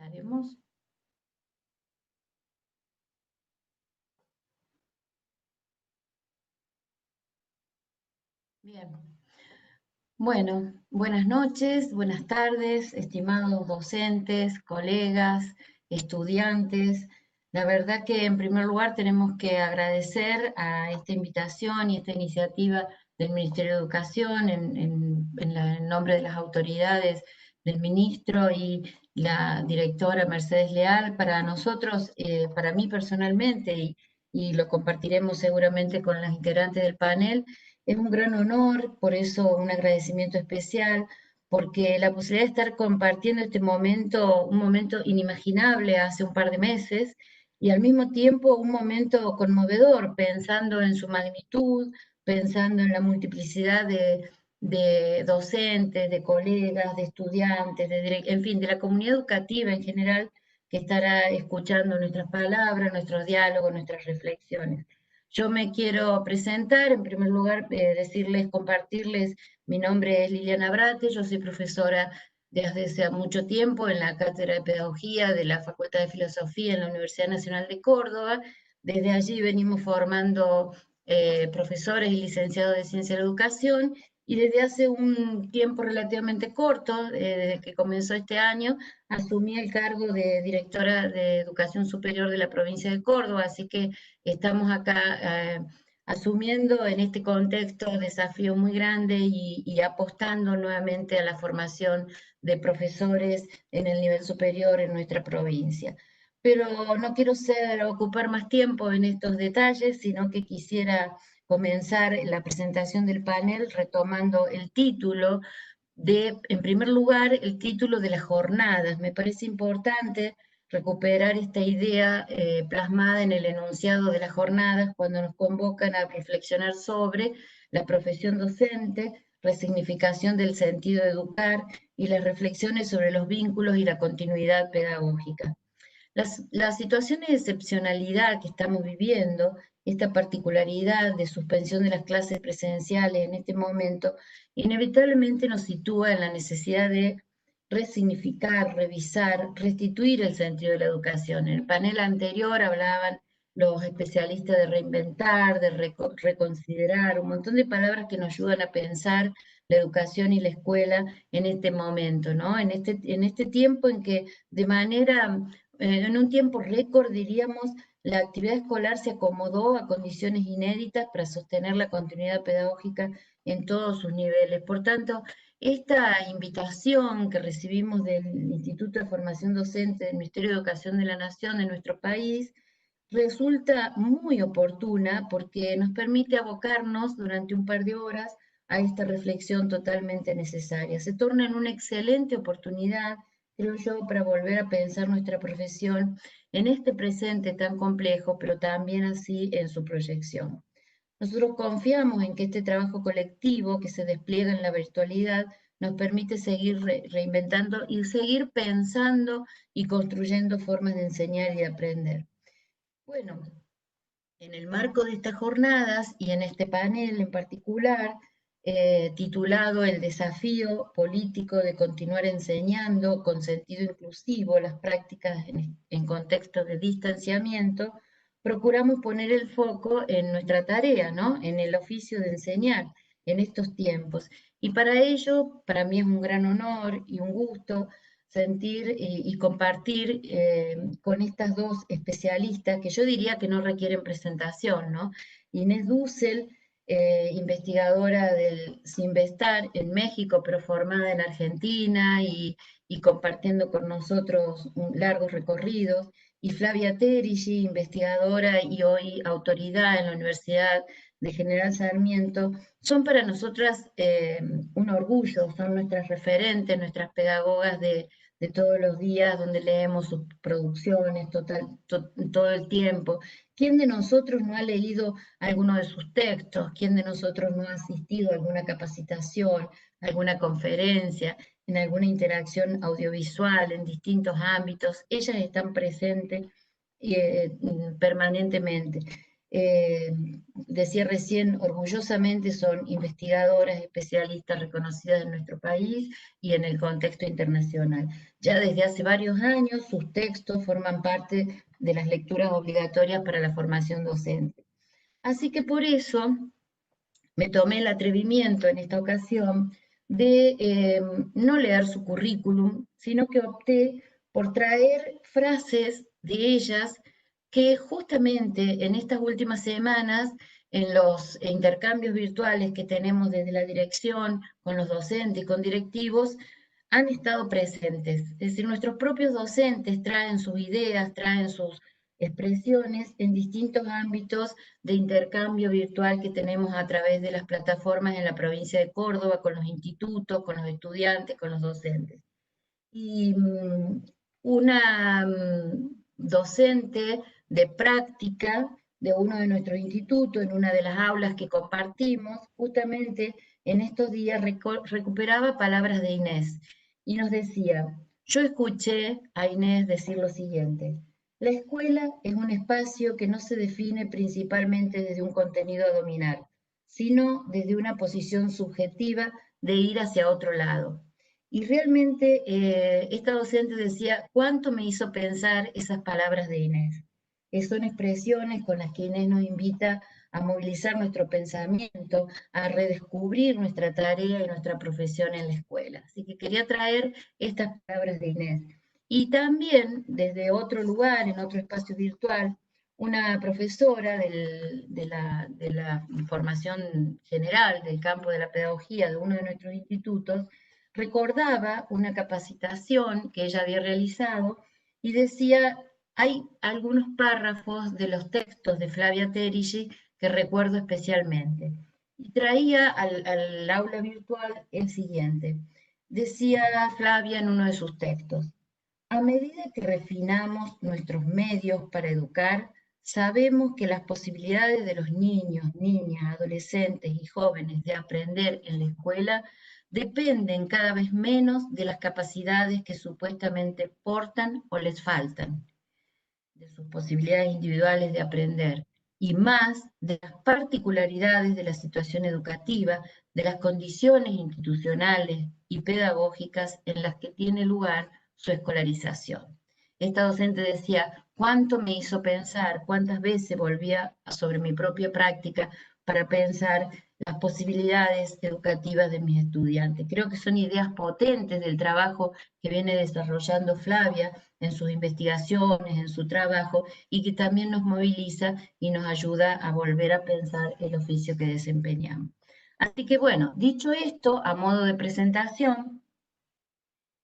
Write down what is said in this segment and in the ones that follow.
Estaremos. Bien. Bueno, buenas noches, buenas tardes, estimados docentes, colegas, estudiantes. La verdad que en primer lugar tenemos que agradecer a esta invitación y esta iniciativa del Ministerio de Educación en nombre de las autoridades del ministro y la directora Mercedes Leal. Para nosotros, para mí personalmente, y lo compartiremos seguramente con las integrantes del panel, es un gran honor, por eso un agradecimiento especial, porque la posibilidad de estar compartiendo este momento, un momento inimaginable hace un par de meses, y al mismo tiempo un momento conmovedor, pensando en su magnitud, pensando en la multiplicidad de docentes, de colegas, de estudiantes, en fin, de la comunidad educativa en general, que estará escuchando nuestras palabras, nuestros diálogos, nuestras reflexiones. Yo me quiero presentar, en primer lugar, decirles, compartirles, mi nombre es Liliana Brate, yo soy profesora desde hace mucho tiempo en la Cátedra de Pedagogía de la Facultad de Filosofía en la Universidad Nacional de Córdoba. Desde allí venimos formando profesores y licenciados de Ciencia de la Educación, y desde hace un tiempo relativamente corto, desde que comenzó este año, asumí el cargo de directora de Educación Superior de la provincia de Córdoba, así que estamos acá asumiendo en este contexto desafío muy grande y apostando nuevamente a la formación de profesores en el nivel superior en nuestra provincia. Pero no quiero ocupar más tiempo en estos detalles, sino que quisiera comenzar la presentación del panel retomando el título en primer lugar, el título de las jornadas. Me parece importante recuperar esta idea plasmada en el enunciado de las jornadas cuando nos convocan a reflexionar sobre la profesión docente, resignificación del sentido de educar y las reflexiones sobre los vínculos y la continuidad pedagógica. La situación de excepcionalidad que estamos viviendo, esta particularidad de suspensión de las clases presenciales en este momento, inevitablemente nos sitúa en la necesidad de resignificar, revisar, restituir el sentido de la educación. En el panel anterior hablaban los especialistas de reinventar, de reconsiderar, un montón de palabras que nos ayudan a pensar la educación y la escuela en este momento, ¿no? En este tiempo en que de manera en un tiempo récord, diríamos, la actividad escolar se acomodó a condiciones inéditas para sostener la continuidad pedagógica en todos sus niveles. Por tanto, esta invitación que recibimos del Instituto de Formación Docente del Ministerio de Educación de la Nación de nuestro país resulta muy oportuna porque nos permite abocarnos durante un par de horas a esta reflexión totalmente necesaria. Se torna en una excelente oportunidad, creo yo, para volver a pensar nuestra profesión en este presente tan complejo, pero también así en su proyección. Nosotros confiamos en que este trabajo colectivo que se despliega en la virtualidad nos permite seguir reinventando y seguir pensando y construyendo formas de enseñar y de aprender. Bueno, en el marco de estas jornadas y en este panel en particular, titulado El desafío político de continuar enseñando con sentido inclusivo las prácticas en contexto de distanciamiento, procuramos poner el foco en nuestra tarea, ¿no? En el oficio de enseñar en estos tiempos. Y para ello, para mí es un gran honor y un gusto sentir y compartir con estas dos especialistas que yo diría que no requieren presentación, ¿no? Inés Dussel, investigadora del Sinvestar en México, pero formada en Argentina y compartiendo con nosotros largos recorridos, y Flavia Terigi, investigadora y hoy autoridad en la Universidad de General Sarmiento, son para nosotras un orgullo, son nuestras referentes, nuestras pedagogas de todos los días, donde leemos sus producciones todo el tiempo. ¿Quién de nosotros no ha leído alguno de sus textos? ¿Quién de nosotros no ha asistido a alguna capacitación, alguna conferencia, en alguna interacción audiovisual en distintos ámbitos? Ellas están presentes permanentemente. decía recién, orgullosamente son investigadoras, especialistas reconocidas en nuestro país y en el contexto internacional. Ya desde hace varios años sus textos forman parte de las lecturas obligatorias para la formación docente. Así que por eso me tomé el atrevimiento en esta ocasión de no leer su currículum, sino que opté por traer frases de ellas que justamente en estas últimas semanas, en los intercambios virtuales que tenemos desde la dirección, con los docentes, con directivos, han estado presentes. Es decir, nuestros propios docentes traen sus ideas, traen sus expresiones en distintos ámbitos de intercambio virtual que tenemos a través de las plataformas en la provincia de Córdoba, con los institutos, con los estudiantes, con los docentes. Y una docente de práctica de uno de nuestros institutos, en una de las aulas que compartimos, justamente en estos días recuperaba palabras de Inés y nos decía, yo escuché a Inés decir lo siguiente: la escuela es un espacio que no se define principalmente desde un contenido a dominar, sino desde una posición subjetiva de ir hacia otro lado. Y realmente esta docente decía, ¿cuánto me hizo pensar esas palabras de Inés? Son expresiones con las que Inés nos invita a movilizar nuestro pensamiento, a redescubrir nuestra tarea y nuestra profesión en la escuela. Así que quería traer estas palabras de Inés. Y también, desde otro lugar, en otro espacio virtual, una profesora de la formación general del campo de la pedagogía de uno de nuestros institutos, recordaba una capacitación que ella había realizado y decía, hay algunos párrafos de los textos de Flavia Terrigi que recuerdo especialmente. Y traía al aula virtual el siguiente. Decía Flavia en uno de sus textos, a medida que refinamos nuestros medios para educar, sabemos que las posibilidades de los niños, niñas, adolescentes y jóvenes de aprender en la escuela dependen cada vez menos de las capacidades que supuestamente portan o les faltan, de sus posibilidades individuales de aprender, y más de las particularidades de la situación educativa, de las condiciones institucionales y pedagógicas en las que tiene lugar su escolarización. Esta docente decía, cuánto me hizo pensar, cuántas veces volvía sobre mi propia práctica para pensar las posibilidades educativas de mis estudiantes. Creo que son ideas potentes del trabajo que viene desarrollando Flavia en sus investigaciones, en su trabajo, y que también nos moviliza y nos ayuda a volver a pensar el oficio que desempeñamos. Así que bueno, dicho esto, a modo de presentación,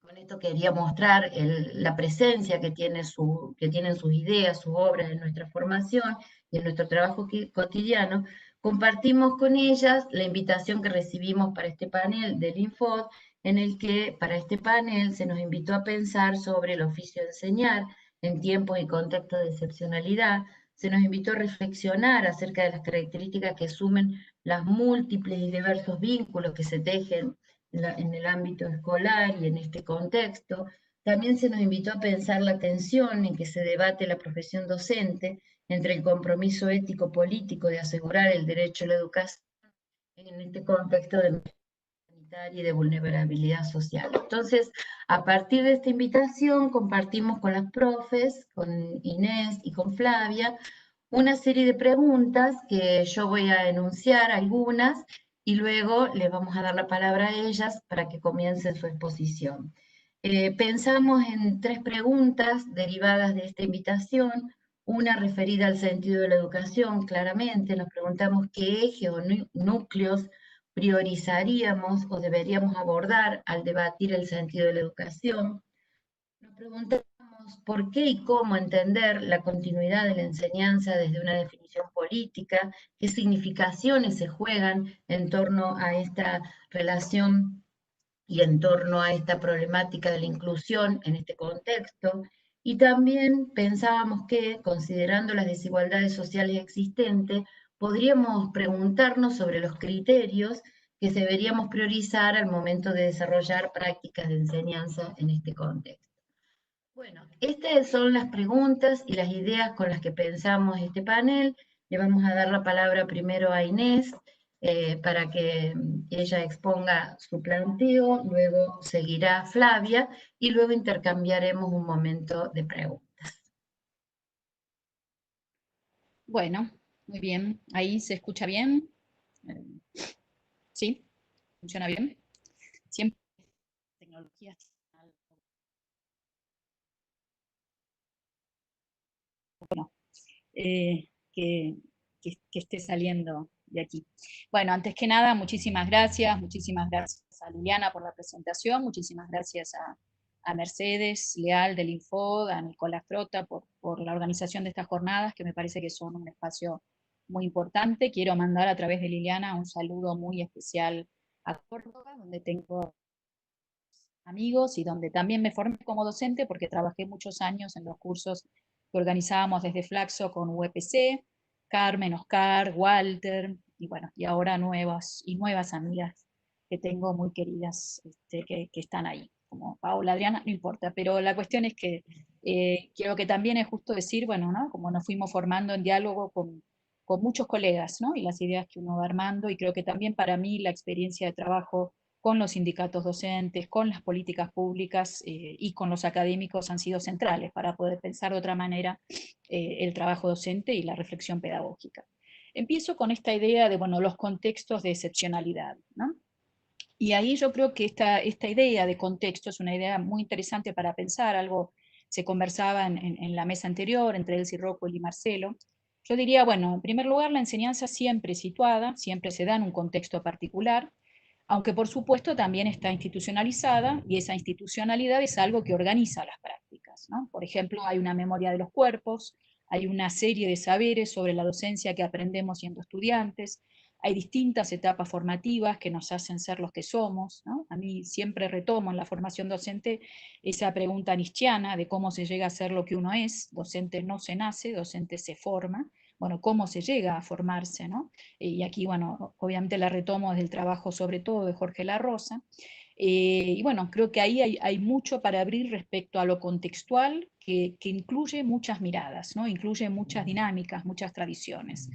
con esto quería mostrar la presencia que tienen sus ideas, sus obras en nuestra formación y en nuestro trabajo cotidiano. Compartimos con ellas la invitación que recibimos para este panel del Infod, en el que para este panel se nos invitó a pensar sobre el oficio de enseñar en tiempos y contextos de excepcionalidad. Se nos invitó a reflexionar acerca de las características que asumen las múltiples y diversos vínculos que se tejen en el ámbito escolar y en este contexto. También se nos invitó a pensar la tensión en que se debate la profesión docente entre el compromiso ético-político de asegurar el derecho a la educación en este contexto de sanitaria y de vulnerabilidad social. Entonces, a partir de esta invitación, compartimos con las profes, con Inés y con Flavia, una serie de preguntas que yo voy a enunciar algunas y luego les vamos a dar la palabra a ellas para que comiencen su exposición. Pensamos en tres preguntas derivadas de esta invitación, una referida al sentido de la educación, claramente, nos preguntamos qué ejes o núcleos priorizaríamos o deberíamos abordar al debatir el sentido de la educación. Nos preguntamos por qué y cómo entender la continuidad de la enseñanza desde una definición política, qué significaciones se juegan en torno a esta relación y en torno a esta problemática de la inclusión en este contexto. Y también pensábamos que, considerando las desigualdades sociales existentes, podríamos preguntarnos sobre los criterios que deberíamos priorizar al momento de desarrollar prácticas de enseñanza en este contexto. Bueno, estas son las preguntas y las ideas con las que pensamos este panel. Le vamos a dar la palabra primero a Inés para que ella exponga su planteo, luego seguirá Flavia y luego intercambiaremos un momento de preguntas. Bueno, muy bien. ¿Ahí se escucha bien? Eh, ¿Sí? ¿Funciona bien? Siempre tecnología eh, que, que esté saliendo de aquí. Bueno, antes que nada, muchísimas gracias a Liliana por la presentación, muchísimas gracias a Mercedes Leal del Infod, a Nicolás Trota por la organización de estas jornadas, que me parece que son un espacio muy importante. Quiero mandar a través de Liliana un saludo muy especial a Córdoba, donde tengo amigos y donde también me formé como docente porque trabajé muchos años en los cursos que organizábamos desde Flaxo con UPC, Carmen, Oscar, Walter, y bueno, y ahora nuevas amigas que tengo muy queridas que están ahí, como Paola, Adriana, no importa, pero la cuestión es que creo que también es justo decir, bueno, ¿no? Como nos fuimos formando en diálogo con muchos colegas, ¿no? Y las ideas que uno va armando, y creo que también para mí la experiencia de trabajo con los sindicatos docentes, con las políticas públicas y con los académicos han sido centrales para poder pensar de otra manera el trabajo docente y la reflexión pedagógica. Empiezo con esta idea de, bueno, los contextos de excepcionalidad, ¿no? Y ahí yo creo que esta idea de contexto es una idea muy interesante para pensar, algo se conversaba en la mesa anterior entre Elsie Rockwell y Marcelo. Yo diría, bueno, en primer lugar, la enseñanza siempre situada, siempre se da en un contexto particular, aunque por supuesto también está institucionalizada y esa institucionalidad es algo que organiza las prácticas, ¿no? Por ejemplo, hay una memoria de los cuerpos, hay una serie de saberes sobre la docencia que aprendemos siendo estudiantes, hay distintas etapas formativas que nos hacen ser los que somos, ¿no? A mí siempre retomo en la formación docente esa pregunta nietzscheana de cómo se llega a ser lo que uno es. Docente no se nace, docente se forma. Bueno, cómo se llega a formarse, ¿no? Y aquí, bueno, obviamente la retomo desde el trabajo sobre todo de Jorge La Rosa. Y bueno, creo que ahí hay mucho para abrir respecto a lo contextual, que incluye muchas miradas, ¿no? Incluye muchas dinámicas, muchas tradiciones.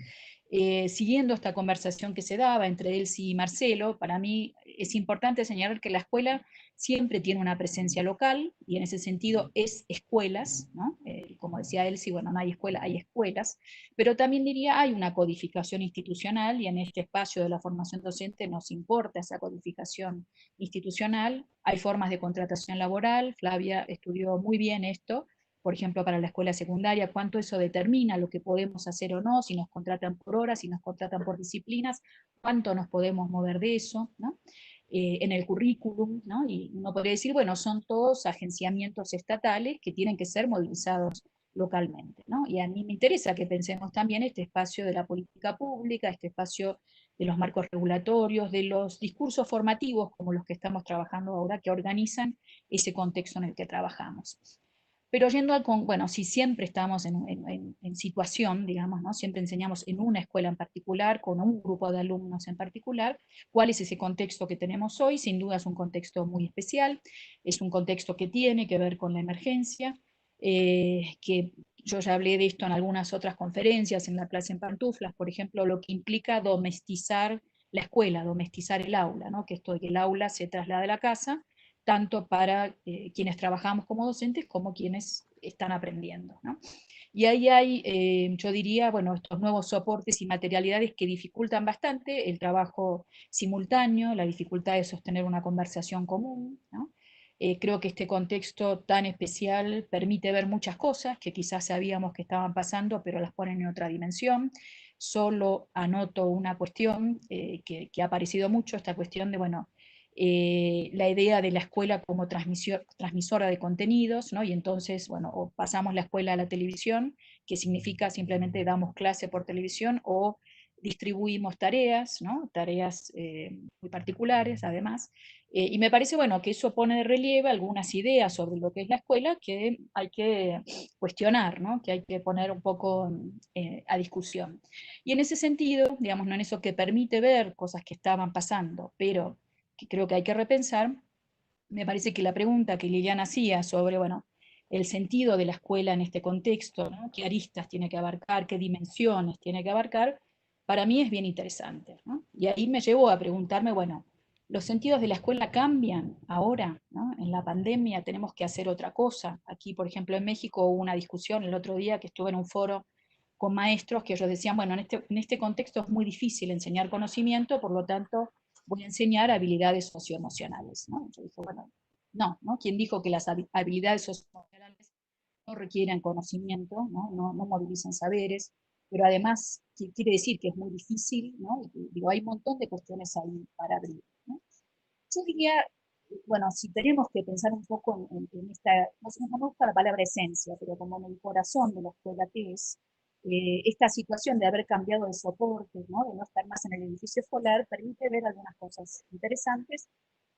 Siguiendo esta conversación que se daba entre Elsie y Marcelo, para mí es importante señalar que la escuela siempre tiene una presencia local y en ese sentido es escuelas, ¿no? Como decía Elsie, bueno, no hay escuela, hay escuelas, pero también diría hay una codificación institucional y en este espacio de la formación docente nos importa esa codificación institucional, hay formas de contratación laboral, Flavia estudió muy bien esto, por ejemplo, para la escuela secundaria, cuánto eso determina lo que podemos hacer o no, si nos contratan por horas, si nos contratan por disciplinas, cuánto nos podemos mover de eso, ¿no? En el currículum, ¿no? Y uno podría decir, bueno, son todos agenciamientos estatales que tienen que ser movilizados localmente, ¿no? Y a mí me interesa que pensemos también este espacio de la política pública, este espacio de los marcos regulatorios, de los discursos formativos como los que estamos trabajando ahora, que organizan ese contexto en el que trabajamos. Pero yendo al, bueno, si siempre estamos en situación, digamos, ¿no? Siempre enseñamos en una escuela en particular, con un grupo de alumnos en particular, ¿cuál es ese contexto que tenemos hoy? Sin duda es un contexto muy especial, es un contexto que tiene que ver con la emergencia, que yo ya hablé de esto en algunas otras conferencias, en la clase en pantuflas, por ejemplo, lo que implica domestizar la escuela, domestizar el aula, ¿no? Que esto de que el aula se traslade a la casa, tanto para quienes trabajamos como docentes como quienes están aprendiendo, ¿no? Y ahí hay, yo diría, bueno, estos nuevos soportes y materialidades que dificultan bastante el trabajo simultáneo, la dificultad de sostener una conversación común, ¿no? Creo que este contexto tan especial permite ver muchas cosas que quizás sabíamos que estaban pasando, pero las ponen en otra dimensión. Solo anoto una cuestión que ha aparecido mucho, esta cuestión de, bueno, la idea de la escuela como transmisora de contenidos, ¿no? Y entonces, bueno, o pasamos la escuela a la televisión, que significa simplemente damos clase por televisión, o distribuimos tareas, ¿no? Tareas muy particulares, además. Y me parece, bueno, que eso pone de relieve algunas ideas sobre lo que es la escuela que hay que cuestionar, ¿no? Que hay que poner un poco a discusión. Y en ese sentido, digamos, no en eso que permite ver cosas que estaban pasando, pero que creo que hay que repensar, me parece que la pregunta que Liliana hacía sobre, bueno, el sentido de la escuela en este contexto, ¿no? Qué aristas tiene que abarcar, qué dimensiones tiene que abarcar, para mí es bien interesante, ¿no? Y ahí me llevo a preguntarme, bueno, ¿los sentidos de la escuela cambian ahora, ¿no? En la pandemia tenemos que hacer otra cosa. Aquí, por ejemplo, en México hubo una discusión el otro día que estuve en un foro con maestros que ellos decían, bueno, en este contexto es muy difícil enseñar conocimiento, por lo tanto voy a enseñar habilidades socioemocionales, ¿no? Yo dije, bueno, no, ¿quién dijo que las habilidades socioemocionales no requieren conocimiento, no movilizan saberes? Pero además quiere decir que es muy difícil, ¿no? Digo, hay un montón de cuestiones ahí para abrir, ¿no? Yo diría, bueno, si tenemos que pensar un poco en esta, no me gusta la palabra esencia, pero como en el corazón de la escuela que es, esta situación de haber cambiado de soporte, ¿no? De no estar más en el edificio escolar, permite ver algunas cosas interesantes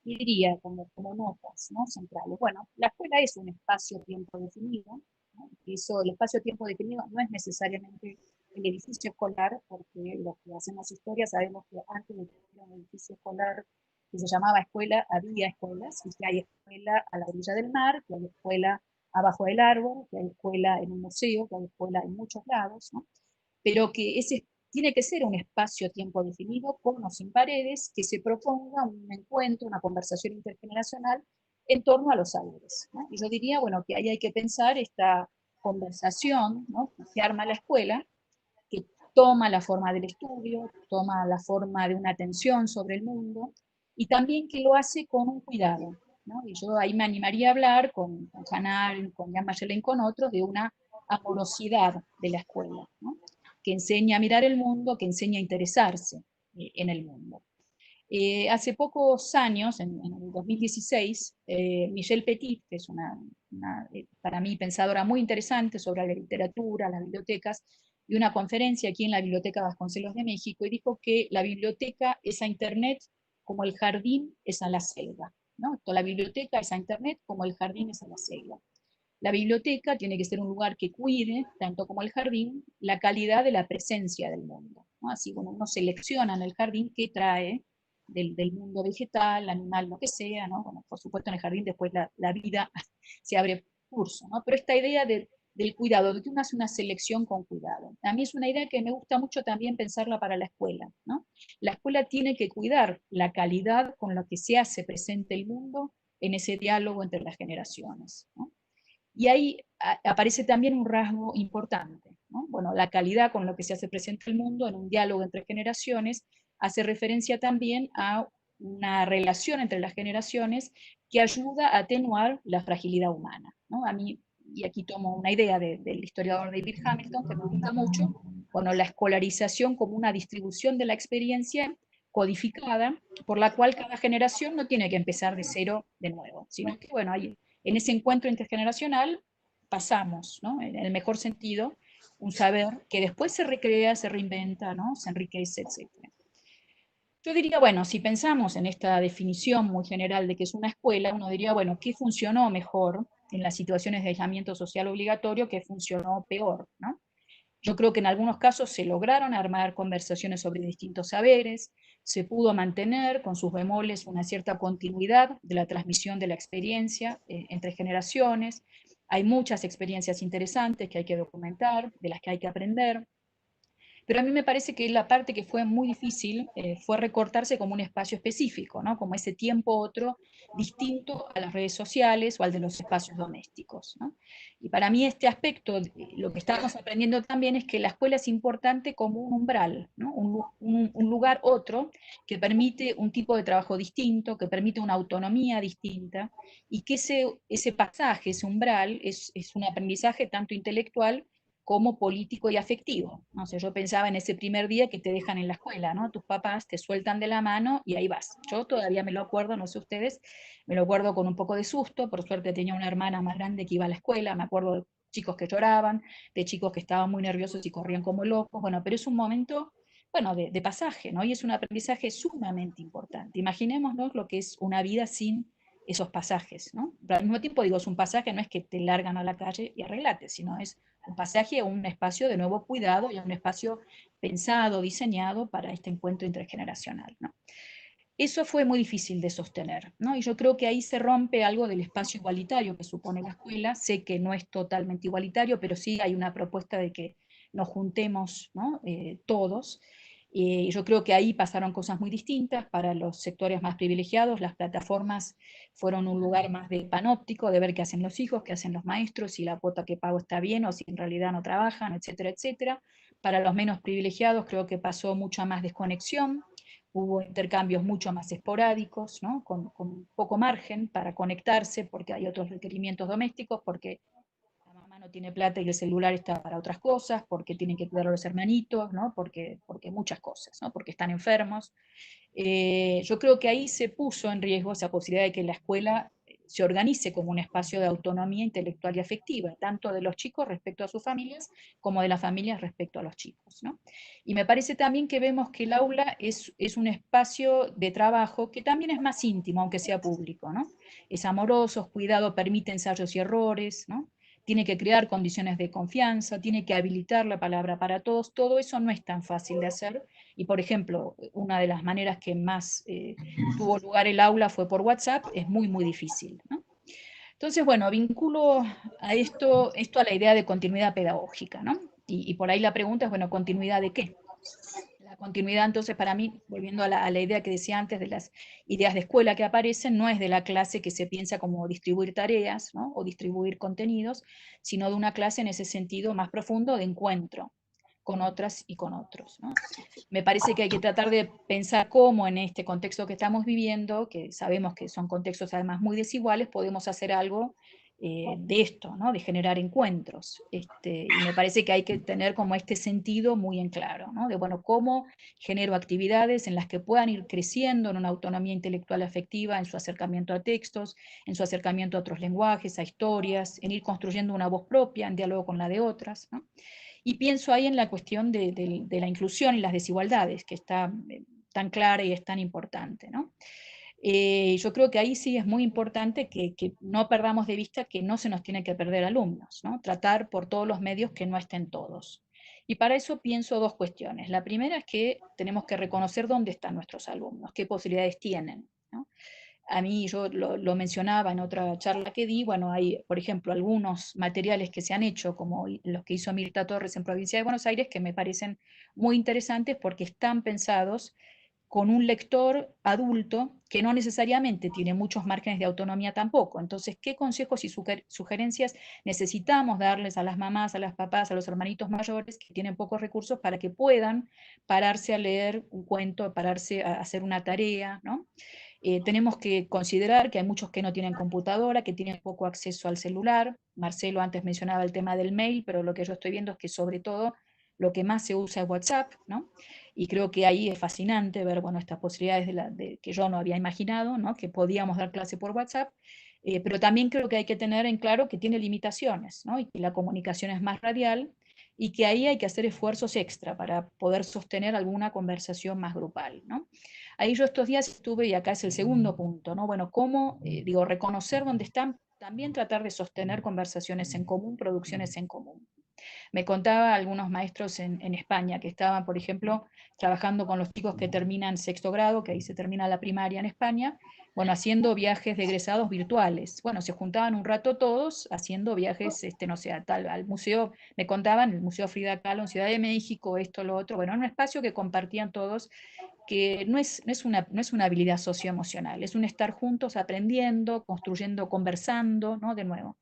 y diría como notas, ¿no? Centrales. Bueno, la escuela es un espacio-tiempo definido, ¿no? Y eso, el espacio-tiempo definido no es necesariamente el edificio escolar, porque los que hacemos historia sabemos que antes de tener un edificio escolar que se llamaba escuela, había escuelas, y que hay escuela a la orilla del mar, que hay escuela abajo del árbol, que hay escuela en un museo, que hay escuela en muchos lados, ¿no? Pero que ese tiene que ser un espacio-tiempo definido, con o sin paredes, que se proponga un encuentro, una conversación intergeneracional en torno a los saberes, ¿no? Y yo diría, bueno, que ahí hay que pensar esta conversación, ¿no? Que se arma la escuela, que toma la forma del estudio, toma la forma de una atención sobre el mundo, y también que lo hace con un cuidado, ¿no? Y yo ahí me animaría a hablar con Hanar, con Jan Marshall, con otros, de una amorosidad de la escuela, ¿no? Que enseña a mirar el mundo, que enseña a interesarse en el mundo. Hace pocos años, en el 2016, Michelle Petit, que es para mí pensadora muy interesante sobre la literatura, las bibliotecas, dio una conferencia aquí en la Biblioteca Vasconcelos de México y dijo que la biblioteca es a Internet como el jardín es a la selva, ¿no? La biblioteca es a Internet como el jardín es a la selva. La biblioteca tiene que ser un lugar que cuide, tanto como el jardín, la calidad de la presencia del mundo, ¿no? Así, bueno, uno selecciona en el jardín qué trae del mundo vegetal, animal, lo que sea, ¿no? Bueno, por supuesto en el jardín después la vida se abre curso, ¿no? Pero esta idea del cuidado, de que uno hace una selección con cuidado. A mí es una idea que me gusta mucho también pensarla para la escuela, ¿no? La escuela tiene que cuidar la calidad con la que se hace presente el mundo en ese diálogo entre las generaciones, ¿no? Y ahí aparece también un rasgo importante, ¿no? Bueno, la calidad con lo que se hace presente el mundo en un diálogo entre generaciones hace referencia también a una relación entre las generaciones que ayuda a atenuar la fragilidad humana, ¿no? A mí, y aquí tomo una idea del historiador David Hamilton, que me gusta mucho, bueno, la escolarización como una distribución de la experiencia codificada, por la cual cada generación no tiene que empezar de cero de nuevo, sino que, bueno, hay en ese encuentro intergeneracional pasamos, ¿no? En el mejor sentido, un saber que después se recrea, se reinventa, ¿no? Se enriquece, etc. Yo diría, bueno, si pensamos en esta definición muy general de que es una escuela, uno diría, bueno, ¿qué funcionó mejor en las situaciones de aislamiento social obligatorio? ¿Qué funcionó peor, ¿no? Yo creo que en algunos casos se lograron armar conversaciones sobre distintos saberes, se pudo mantener con sus bemoles una cierta continuidad de la transmisión de la experiencia entre generaciones. Hay muchas experiencias interesantes que hay que documentar, de las que hay que aprender. Pero a mí me parece que la parte que fue muy difícil fue recortarse como un espacio específico, ¿no? Como ese tiempo otro distinto a las redes sociales o al de los espacios domésticos, ¿no? Y para mí este aspecto, lo que estamos aprendiendo también es que la escuela es importante como un umbral, ¿no? Un lugar otro que permite un tipo de trabajo distinto, que permite una autonomía distinta, y que ese pasaje, ese umbral, es un aprendizaje tanto intelectual como político y afectivo. No sé, yo pensaba en ese primer día que te dejan en la escuela, ¿no? Tus papás te sueltan de la mano y ahí vas. Yo todavía me lo acuerdo, no sé ustedes, me lo acuerdo con un poco de susto, por suerte tenía una hermana más grande que iba a la escuela, me acuerdo de chicos que lloraban, de chicos que estaban muy nerviosos y corrían como locos, bueno, pero es un momento, bueno, de pasaje, ¿no? Y es un aprendizaje sumamente importante. Imaginémonos lo que es una vida sin esos pasajes, ¿no? Pero al mismo tiempo digo, es un pasaje, no es que te largan a la calle y arreglate, sino es un pasaje a un espacio de nuevo cuidado y a un espacio pensado, diseñado para este encuentro intergeneracional, ¿no? Eso fue muy difícil de sostener, ¿no? Y yo creo que ahí se rompe algo del espacio igualitario que supone la escuela. Sé que no es totalmente igualitario, pero sí hay una propuesta de que nos juntemos, ¿no? Todos. Yo creo que ahí pasaron cosas muy distintas para los sectores más privilegiados. Las plataformas fueron un lugar más de panóptico, de ver qué hacen los hijos, qué hacen los maestros, si la cuota que pago está bien o si en realidad no trabajan, etcétera, etcétera. Para los menos privilegiados creo que pasó mucha más desconexión, hubo intercambios mucho más esporádicos, ¿no? Con poco margen para conectarse, porque hay otros requerimientos domésticos, porque la mamá no tiene plata y el celular está para otras cosas, porque tienen que cuidar a los hermanitos, ¿no? Porque muchas cosas, ¿no? Porque están enfermos. Yo creo que ahí se puso en riesgo esa posibilidad de que la escuela se organice como un espacio de autonomía intelectual y afectiva, tanto de los chicos respecto a sus familias, como de las familias respecto a los chicos, ¿no? Y me parece también que vemos que el aula es un espacio de trabajo que también es más íntimo, aunque sea público, ¿no? Es amoroso, cuidado, permite ensayos y errores, ¿no? Tiene que crear condiciones de confianza, tiene que habilitar la palabra para todos. Todo eso no es tan fácil de hacer. Y, por ejemplo, una de las maneras que más tuvo lugar el aula fue por WhatsApp. Es muy, muy difícil, ¿no? Entonces, bueno, vinculo a esto a la idea de continuidad pedagógica, ¿no? Y por ahí la pregunta es, bueno, ¿continuidad de qué? La continuidad, entonces, para mí, volviendo a la idea que decía antes de las ideas de escuela que aparecen, no es de la clase que se piensa como distribuir tareas, ¿no? O distribuir contenidos, sino de una clase en ese sentido más profundo de encuentro con otras y con otros, ¿no? Me parece que hay que tratar de pensar cómo en este contexto que estamos viviendo, que sabemos que son contextos además muy desiguales, podemos hacer algo de esto, ¿no? De generar encuentros. Y me parece que hay que tener como este sentido muy en claro, ¿no? De, bueno, cómo genero actividades en las que puedan ir creciendo en una autonomía intelectual afectiva, en su acercamiento a textos, en su acercamiento a otros lenguajes, a historias, en ir construyendo una voz propia en diálogo con la de otras, ¿no? Y pienso ahí en la cuestión de la inclusión y las desigualdades, que está tan clara y es tan importante, ¿no? Yo creo que ahí sí es muy importante que no perdamos de vista que no se nos tiene que perder alumnos, ¿no? Tratar por todos los medios que no estén todos. Y para eso pienso dos cuestiones. La primera es que tenemos que reconocer dónde están nuestros alumnos, qué posibilidades tienen, ¿no? A mí, yo lo mencionaba en otra charla que di, bueno, hay, por ejemplo, algunos materiales que se han hecho, como los que hizo Mirta Torres en Provincia de Buenos Aires, que me parecen muy interesantes porque están pensados con un lector adulto que no necesariamente tiene muchos márgenes de autonomía tampoco. Entonces, ¿qué consejos y sugerencias necesitamos darles a las mamás, a las papás, a los hermanitos mayores que tienen pocos recursos para que puedan pararse a leer un cuento, pararse a hacer una tarea, ¿no? Tenemos que considerar que hay muchos que no tienen computadora, que tienen poco acceso al celular. Marcelo antes mencionaba el tema del mail, pero lo que yo estoy viendo es que sobre todo lo que más se usa es WhatsApp, ¿no? Y creo que ahí es fascinante ver, bueno, estas posibilidades que yo no había imaginado, ¿no? Que podíamos dar clase por WhatsApp, pero también creo que hay que tener en claro que tiene limitaciones, ¿no? Y que la comunicación es más radial y que ahí hay que hacer esfuerzos extra para poder sostener alguna conversación más grupal, ¿no? Ahí yo estos días estuve, y acá es el segundo punto, ¿no? Bueno, cómo, digo, reconocer dónde están, también tratar de sostener conversaciones en común, producciones en común. Me contaba algunos maestros en España que estaban, por ejemplo, trabajando con los chicos que terminan sexto grado, que ahí se termina la primaria en España, bueno, haciendo viajes de egresados virtuales. Bueno, se juntaban un rato todos haciendo viajes, no sé, al museo, me contaban, el Museo Frida Kahlo en Ciudad de México, esto, lo otro, bueno, en un espacio que compartían todos, que no es una habilidad socioemocional, es un estar juntos aprendiendo, construyendo, conversando, ¿no? De nuevo.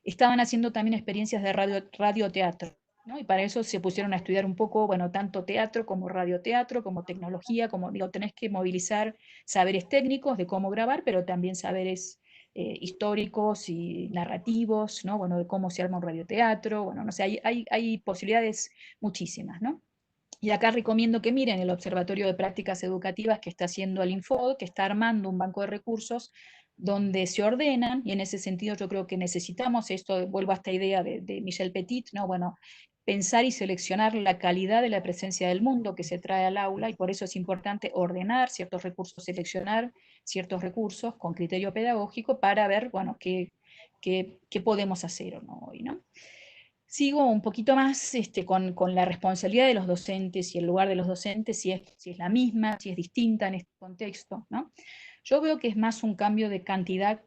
Estaban haciendo también experiencias de radioteatro, ¿no? Y para eso se pusieron a estudiar un poco, bueno, tanto teatro como radioteatro, como tecnología, como digo, tenés que movilizar saberes técnicos de cómo grabar, pero también saberes históricos y narrativos, ¿no? Bueno, de cómo se arma un radioteatro, bueno, no sé, hay posibilidades muchísimas, ¿no? Y acá recomiendo que miren el Observatorio de Prácticas Educativas que está haciendo el Infod, que está armando un banco de recursos donde se ordenan, y en ese sentido yo creo que necesitamos esto, vuelvo a esta idea de Michel Petit, ¿no? Bueno, pensar y seleccionar la calidad de la presencia del mundo que se trae al aula, y por eso es importante ordenar ciertos recursos, seleccionar ciertos recursos con criterio pedagógico para ver, bueno, qué podemos hacer o no hoy, ¿no? sigo un poquito más con la responsabilidad de los docentes y el lugar de los docentes, si es la misma, si es distinta en este contexto, ¿no? Yo veo que es más un cambio de cantidad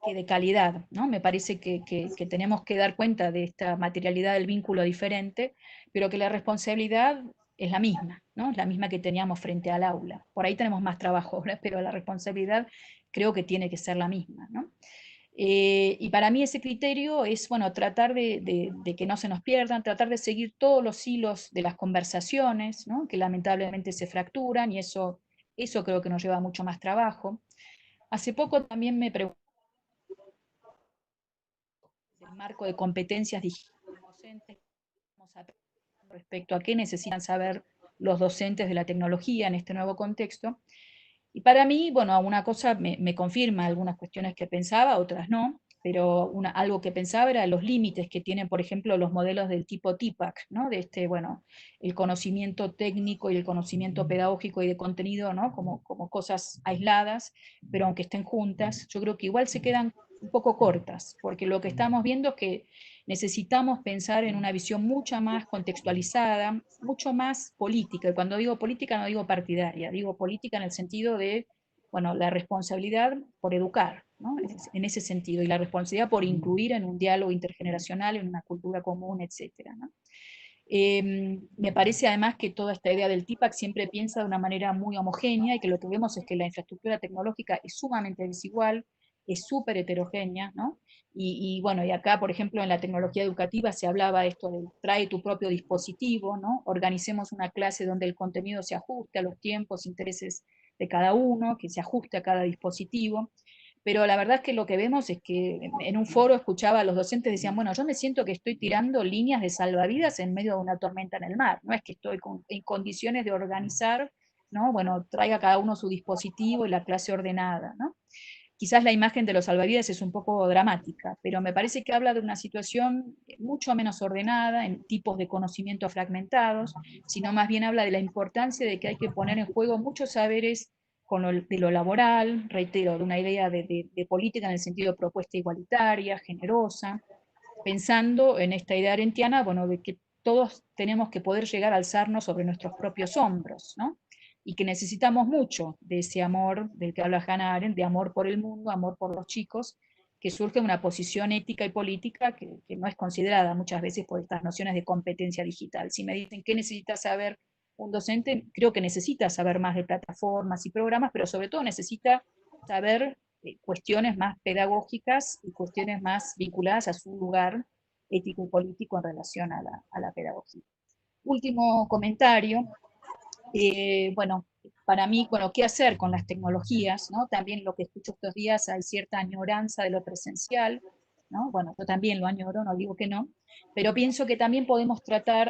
que de calidad, ¿no? Me parece que tenemos que dar cuenta de esta materialidad del vínculo diferente, pero que la responsabilidad es la misma, ¿no? Es la misma que teníamos frente al aula. Por ahí tenemos más trabajo ahora, pero la responsabilidad creo que tiene que ser la misma, ¿no? Y para mí ese criterio es, bueno, tratar de que no se nos pierdan, tratar de seguir todos los hilos de las conversaciones, ¿no? Que lamentablemente se fracturan y eso creo que nos lleva mucho más trabajo. Hace poco también me pregunté del marco de competencias digitales docentes respecto a qué necesitan saber los docentes de la tecnología en este nuevo contexto. Y para mí, bueno, una cosa me confirma algunas cuestiones que pensaba, otras no, pero algo que pensaba era los límites que tienen, por ejemplo, los modelos del tipo TIPAC, ¿no? De bueno, el conocimiento técnico y el conocimiento pedagógico y de contenido, ¿no? Como cosas aisladas, pero aunque estén juntas, yo creo que igual se quedan un poco cortas, porque lo que estamos viendo es que necesitamos pensar en una visión mucho más contextualizada, mucho más política. Y cuando digo política no digo partidaria, digo política en el sentido de, bueno, la responsabilidad por educar, ¿no? En ese sentido, y la responsabilidad por incluir en un diálogo intergeneracional, en una cultura común, etcétera, ¿no? Me parece además que toda esta idea del TIPAC siempre piensa de una manera muy homogénea y que lo que vemos es que la infraestructura tecnológica es sumamente desigual, es súper heterogénea, ¿no? Bueno, y acá, por ejemplo, en la tecnología educativa se hablaba esto de trae tu propio dispositivo, ¿no? Organicemos una clase donde el contenido se ajuste a los tiempos, intereses de cada uno, que se ajuste a cada dispositivo. Pero la verdad es que lo que vemos es que en un foro escuchaba a los docentes, decían, bueno, yo me siento que estoy tirando líneas de salvavidas en medio de una tormenta en el mar, no es que estoy en condiciones de organizar, ¿no? Bueno, traiga cada uno su dispositivo y la clase ordenada, ¿no? Quizás la imagen de los salvavidas es un poco dramática, pero me parece que habla de una situación mucho menos ordenada, en tipos de conocimiento fragmentados, sino más bien habla de la importancia de que hay que poner en juego muchos saberes de lo laboral, reitero, de una idea de política en el sentido de propuesta igualitaria, generosa, pensando en esta idea arentiana, bueno, de que todos tenemos que poder llegar a alzarnos sobre nuestros propios hombros, ¿no? Y que necesitamos mucho de ese amor del que habla Hannah Arendt, de amor por el mundo, amor por los chicos, que surge de una posición ética y política que no es considerada muchas veces por estas nociones de competencia digital. Si me dicen qué necesita saber un docente, creo que necesita saber más de plataformas y programas, pero sobre todo necesita saber cuestiones más pedagógicas y cuestiones más vinculadas a su lugar ético y político en relación a la pedagogía. Último comentario, bueno, para mí, bueno, ¿qué hacer con las tecnologías? ¿No? También lo que escucho estos días, hay cierta añoranza de lo presencial, ¿no? Bueno, yo también lo añoro, no digo que no, pero pienso que también podemos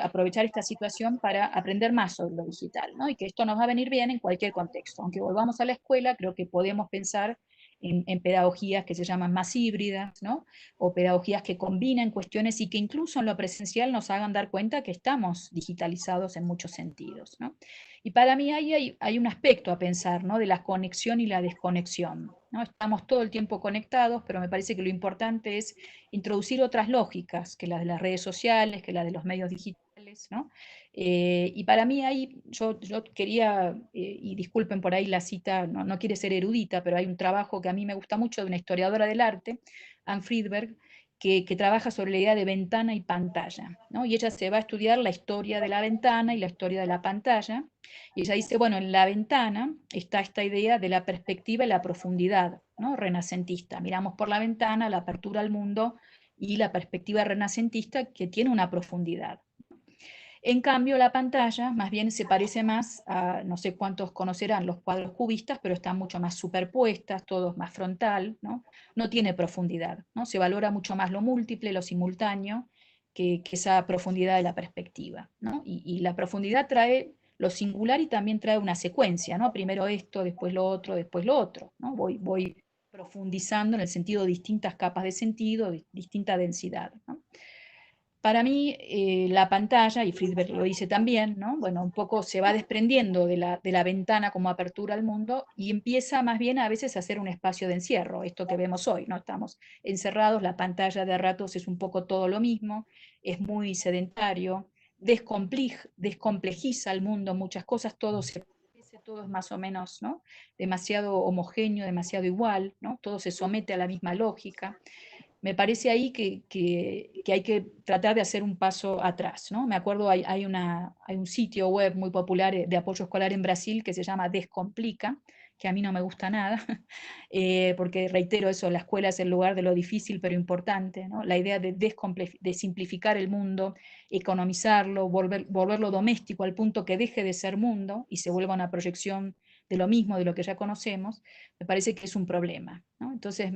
aprovechar esta situación para aprender más sobre lo digital, ¿no? Y que esto nos va a venir bien en cualquier contexto. Aunque volvamos a la escuela, creo que podemos pensar en pedagogías que se llaman más híbridas, ¿no? O pedagogías que combinen cuestiones y que incluso en lo presencial nos hagan dar cuenta que estamos digitalizados en muchos sentidos, ¿no? Y para mí ahí hay un aspecto a pensar, ¿no? De la conexión y la desconexión, ¿no? Estamos todo el tiempo conectados, pero me parece que lo importante es introducir otras lógicas que las de las redes sociales, que las de los medios digitales, ¿no? Y para mí ahí yo quería, y disculpen por ahí la cita, no quiere ser erudita, pero hay un trabajo que a mí me gusta mucho de una historiadora del arte, Anne Friedberg, que trabaja sobre la idea de ventana y pantalla, ¿no? Y ella se va a estudiar la historia de la ventana y la historia de la pantalla, y ella dice, bueno, en la ventana está esta idea de la perspectiva y la profundidad, ¿no? Renacentista. Miramos por la ventana, la apertura al mundo y la perspectiva renacentista que tiene una profundidad. En cambio, la pantalla más bien se parece más a, no sé cuántos conocerán los cuadros cubistas, pero están mucho más superpuestas, todo más frontal, ¿no? No tiene profundidad, ¿no? Se valora mucho más lo múltiple, lo simultáneo, que esa profundidad de la perspectiva, ¿no? Y la profundidad trae lo singular y también trae una secuencia, ¿no? Primero esto, después lo otro, después lo otro, ¿no? Voy profundizando en el sentido de distintas capas de sentido, de distinta densidad, ¿no? para mí, la pantalla, y Friedberg lo dice también, ¿no? Bueno, un poco se va desprendiendo de la ventana como apertura al mundo y empieza más bien a veces a ser un espacio de encierro, esto que vemos hoy, ¿no? Estamos encerrados, la pantalla de ratos es un poco todo lo mismo, es muy sedentario, descomplejiza el mundo, muchas cosas, todo es más o menos, ¿no? Demasiado homogéneo, demasiado igual, ¿no? Todo se somete a la misma lógica. Me parece ahí que hay que tratar de hacer un paso atrás, ¿no? Me acuerdo, hay un sitio web muy popular de apoyo escolar en Brasil que se llama Descomplica, que a mí no me gusta nada, porque reitero eso, la escuela es el lugar de lo difícil pero importante, ¿no? La idea de simplificar el mundo, economizarlo, volverlo doméstico al punto que deje de ser mundo y se vuelva una proyección de lo mismo, de lo que ya conocemos, me parece que es un problema, ¿no? Entonces,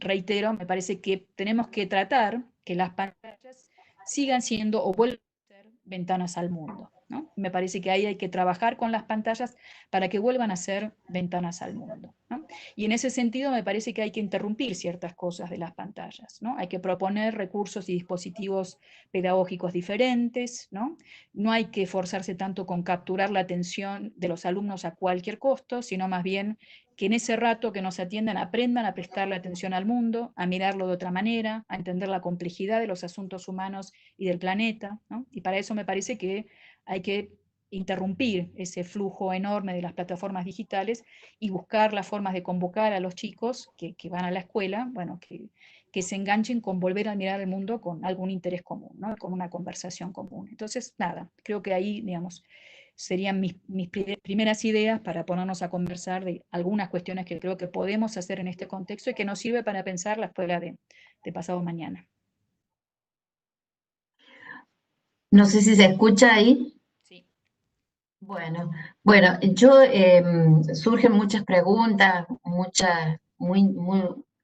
reitero, me parece que tenemos que tratar que las pantallas sigan siendo o vuelvan a ser ventanas al mundo, ¿no? Me parece que ahí hay que trabajar con las pantallas para que vuelvan a ser ventanas al mundo, ¿no? Y en ese sentido me parece que hay que interrumpir ciertas cosas de las pantallas, ¿no? Hay que proponer recursos y dispositivos pedagógicos diferentes, ¿no? No hay que esforzarse tanto con capturar la atención de los alumnos a cualquier costo, sino más bien que en ese rato que nos atiendan aprendan a prestarle atención al mundo, a mirarlo de otra manera, a entender la complejidad de los asuntos humanos y del planeta, ¿no? Y para eso me parece que hay que interrumpir ese flujo enorme de las plataformas digitales y buscar las formas de convocar a los chicos que van a la escuela, bueno, que se enganchen con volver a mirar el mundo con algún interés común, ¿no? Con una conversación común. Entonces, nada, creo que ahí, digamos, serían mis primeras ideas para ponernos a conversar de algunas cuestiones que creo que podemos hacer en este contexto y que nos sirve para pensar la escuela de pasado mañana. No sé si se escucha ahí. Sí. Bueno, bueno, yo surgen muchas preguntas, muchas,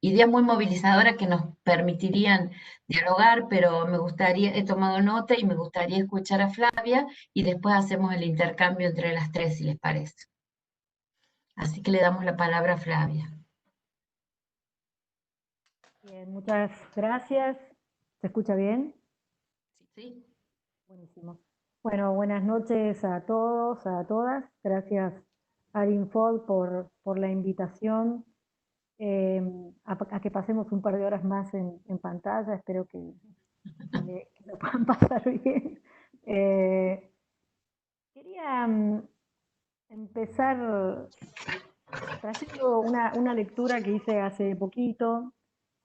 ideas muy movilizadoras que nos permitirían dialogar, pero me gustaría, he tomado nota y me gustaría escuchar a Flavia y después hacemos el intercambio entre las tres, si les parece. Así que le damos la palabra a Flavia. Bien, muchas gracias. ¿Se escucha bien? Sí. Buenísimo. Bueno, buenas noches a todos, a todas. Gracias a Infod por la invitación a que pasemos un par de horas más en pantalla. Espero que lo puedan pasar bien. Quería empezar trayendo una lectura que hice hace poquito,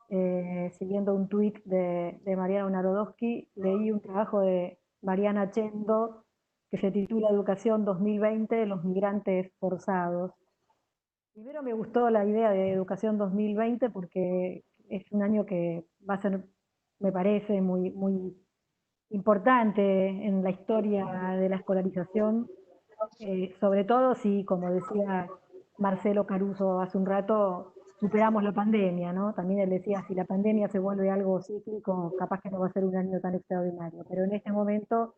siguiendo un tuit de Mariana Narodowski. Leí un trabajo de Mariana Chendo que se titula Educación 2020, los migrantes forzados. Primero me gustó la idea de Educación 2020 porque es un año que va a ser, me parece, muy importante en la historia de la escolarización, sobre todo si, como decía Marcelo Caruso hace un rato, superamos la pandemia, ¿no? También él decía, si la pandemia se vuelve algo cíclico, capaz que no va a ser un año tan extraordinario, pero en este momento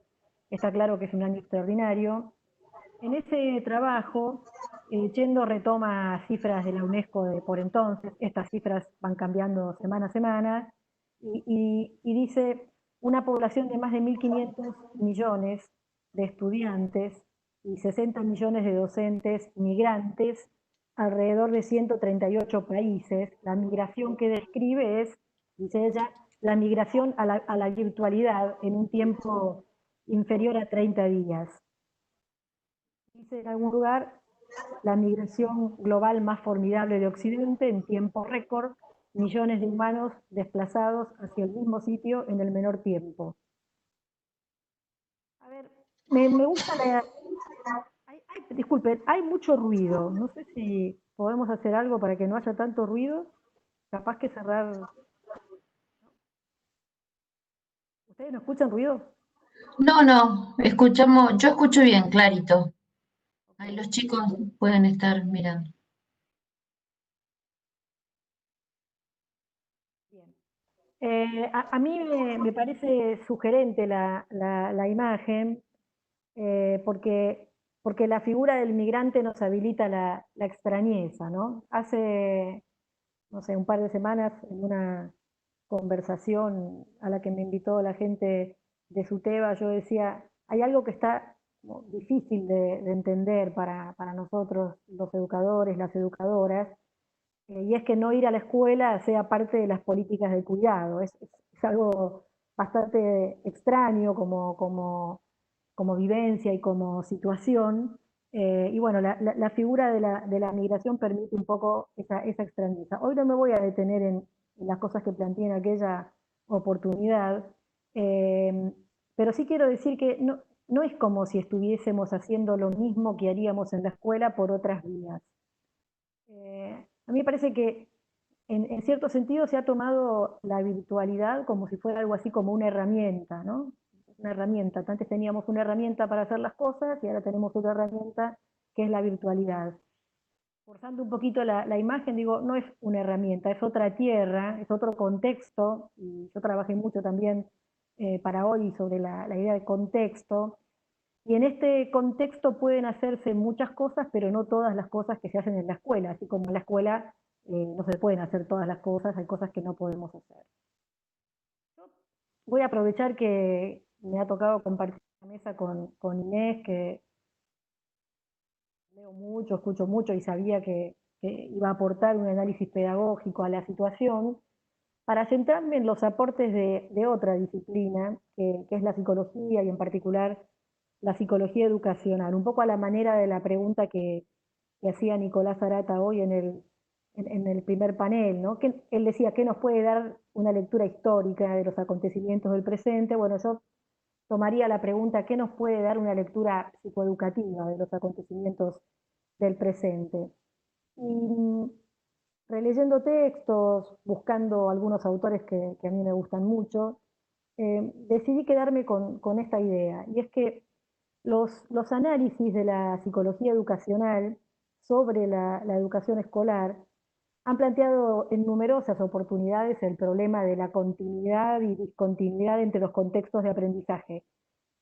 está claro que es un año extraordinario. En ese trabajo, Chendo retoma cifras de la UNESCO de por entonces, estas cifras van cambiando semana a semana, y dice una población de más de 1.500 millones de estudiantes y 60 millones de docentes migrantes alrededor de 138 países. La migración que describe es, dice ella, la migración a la virtualidad en un tiempo inferior a 30 días. Dice en algún lugar, la migración global más formidable de Occidente en tiempo récord, millones de humanos desplazados hacia el mismo sitio en el menor tiempo. A ver, me gusta la... disculpen, hay mucho ruido. No sé si podemos hacer algo para que no haya tanto ruido. Capaz que cerrar... ¿Ustedes no escuchan ruido? No, no, escuchamos, yo escucho bien, clarito. Okay. Ahí los chicos pueden estar mirando. Bien. A mí me parece sugerente la imagen, porque la figura del migrante nos habilita la extrañeza, ¿no? Hace, no sé, un par de semanas en una conversación a la que me invitó la gente de SUTEBA, yo decía, hay algo que está difícil de entender para nosotros, los educadores, las educadoras, y es que no ir a la escuela sea parte de las políticas de cuidado. Es algo bastante extraño como vivencia y como situación. Y bueno, la figura de la migración permite un poco esa extrañeza. Hoy no me voy a detener en las cosas que planteé en aquella oportunidad, pero sí quiero decir que no es como si estuviésemos haciendo lo mismo que haríamos en la escuela por otras vías. A mí me parece que en cierto sentido se ha tomado la virtualidad como si fuera algo así como una herramienta, ¿no? Una herramienta. Antes teníamos una herramienta para hacer las cosas y ahora tenemos otra herramienta que es la virtualidad. Forzando un poquito la imagen, digo, no es una herramienta, es otra tierra, es otro contexto, y yo trabajé mucho también para hoy sobre la idea de contexto, y en este contexto pueden hacerse muchas cosas, pero no todas las cosas que se hacen en la escuela, así como en la escuela no se pueden hacer todas las cosas, hay cosas que no podemos hacer. Yo voy a aprovechar que me ha tocado compartir la mesa con Inés, que leo mucho, escucho mucho y sabía que iba a aportar un análisis pedagógico a la situación, para centrarme en los aportes de otra disciplina, que es la psicología y en particular la psicología educacional, un poco a la manera de la pregunta que hacía Nicolás Arata hoy en el primer panel, ¿no? Que él decía, ¿qué nos puede dar una lectura histórica de los acontecimientos del presente? Bueno, yo tomaría la pregunta, ¿qué nos puede dar una lectura psicoeducativa de los acontecimientos del presente? Y releyendo textos, buscando algunos autores que a mí me gustan mucho, decidí quedarme con esta idea, y es que los análisis de la psicología educacional sobre la educación escolar han planteado en numerosas oportunidades el problema de la continuidad y discontinuidad entre los contextos de aprendizaje.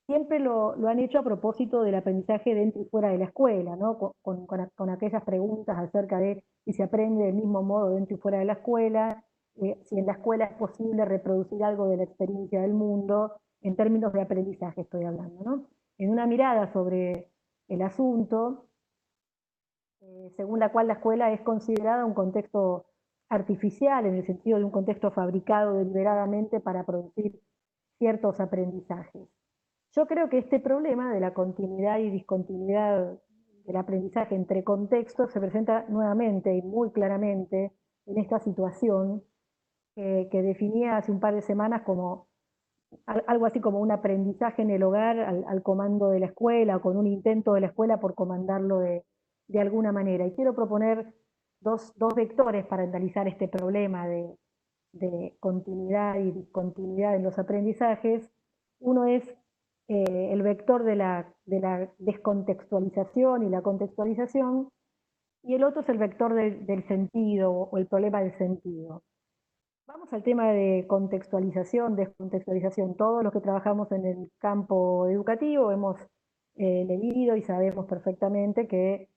Siempre lo han hecho a propósito del aprendizaje dentro y fuera de la escuela, ¿no? Con aquellas preguntas acerca de si se aprende del mismo modo dentro y fuera de la escuela, si en la escuela es posible reproducir algo de la experiencia del mundo, en términos de aprendizaje estoy hablando, ¿no? En una mirada sobre el asunto, según la cual la escuela es considerada un contexto artificial, en el sentido de un contexto fabricado deliberadamente para producir ciertos aprendizajes. Yo creo que este problema de la continuidad y discontinuidad del aprendizaje entre contextos se presenta nuevamente y muy claramente en esta situación que definía hace un par de semanas como algo así como un aprendizaje en el hogar al comando de la escuela, o con un intento de la escuela por comandarlo de alguna manera. Y quiero proponer dos vectores para analizar este problema de continuidad y discontinuidad en los aprendizajes. Uno es el vector de la descontextualización y la contextualización, y el otro es el vector del sentido o el problema del sentido. Vamos al tema de contextualización, descontextualización. Todos los que trabajamos en el campo educativo hemos leído y sabemos perfectamente que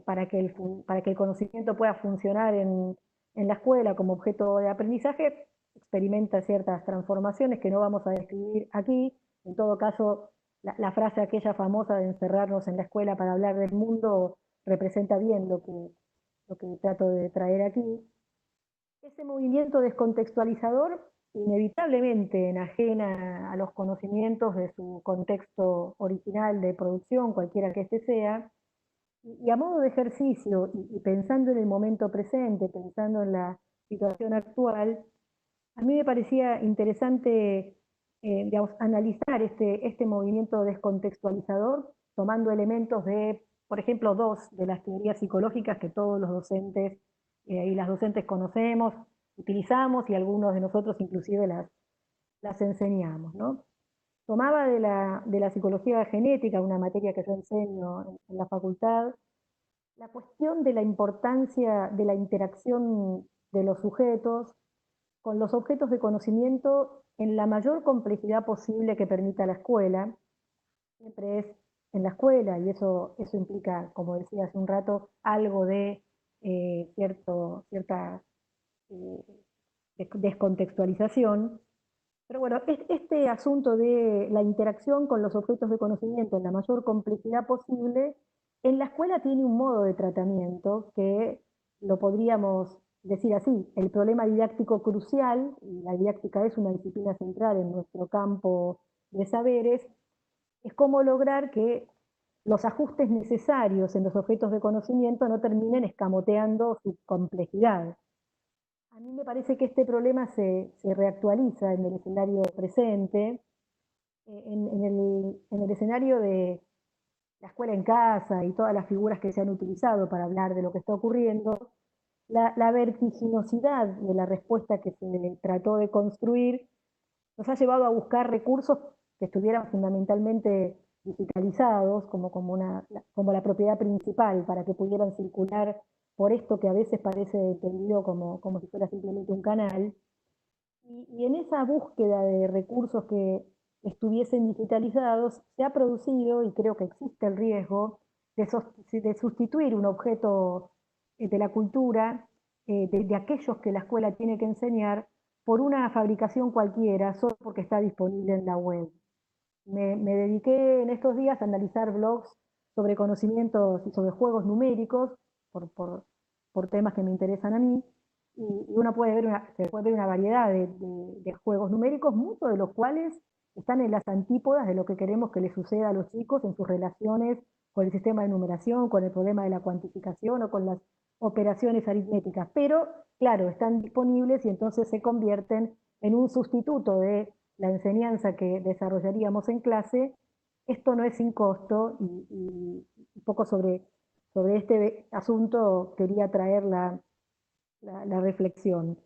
para que el conocimiento pueda funcionar en la escuela como objeto de aprendizaje, experimenta ciertas transformaciones que no vamos a describir aquí. En todo caso, la frase aquella famosa de encerrarnos en la escuela para hablar del mundo representa bien lo que trato de traer aquí. Ese movimiento descontextualizador inevitablemente enajena a los conocimientos de su contexto original de producción, cualquiera que éste sea, y a modo de ejercicio, y pensando en el momento presente, pensando en la situación actual, a mí me parecía interesante digamos, analizar este movimiento descontextualizador, tomando elementos de, por ejemplo, dos de las teorías psicológicas que todos los docentes y las docentes conocemos, utilizamos y algunos de nosotros inclusive las enseñamos, ¿no? Tomaba de la psicología genética, una materia que yo enseño en la facultad, la cuestión de la importancia de la interacción de los sujetos con los objetos de conocimiento en la mayor complejidad posible que permita la escuela. Siempre es en la escuela, y eso implica, como decía hace un rato, algo de cierta descontextualización. Pero bueno, este asunto de la interacción con los objetos de conocimiento en la mayor complejidad posible, en la escuela tiene un modo de tratamiento que lo podríamos decir así: el problema didáctico crucial, y la didáctica es una disciplina central en nuestro campo de saberes, es cómo lograr que los ajustes necesarios en los objetos de conocimiento no terminen escamoteando su complejidad. A mí me parece que este problema se reactualiza en el escenario presente, en el escenario de la escuela en casa y todas las figuras que se han utilizado para hablar de lo que está ocurriendo. La vertiginosidad de la respuesta que se trató de construir nos ha llevado a buscar recursos que estuvieran fundamentalmente digitalizados, como la propiedad principal, para que pudieran circular por esto que a veces parece entendido como si fuera simplemente un canal. Y en esa búsqueda de recursos que estuviesen digitalizados, se ha producido, y creo que existe el riesgo, de sustituir un objeto de la cultura, de aquellos que la escuela tiene que enseñar, por una fabricación cualquiera, solo porque está disponible en la web. Me dediqué en estos días a analizar blogs sobre conocimientos y sobre juegos numéricos, por temas que me interesan a mí, y uno puede ver se puede ver una variedad de juegos numéricos, muchos de los cuales están en las antípodas de lo que queremos que les suceda a los chicos en sus relaciones con el sistema de numeración, con el problema de la cuantificación o con las operaciones aritméticas. Pero, claro, están disponibles y entonces se convierten en un sustituto de la enseñanza que desarrollaríamos en clase. Esto no es sin costo, y un poco sobre este asunto quería traer la reflexión.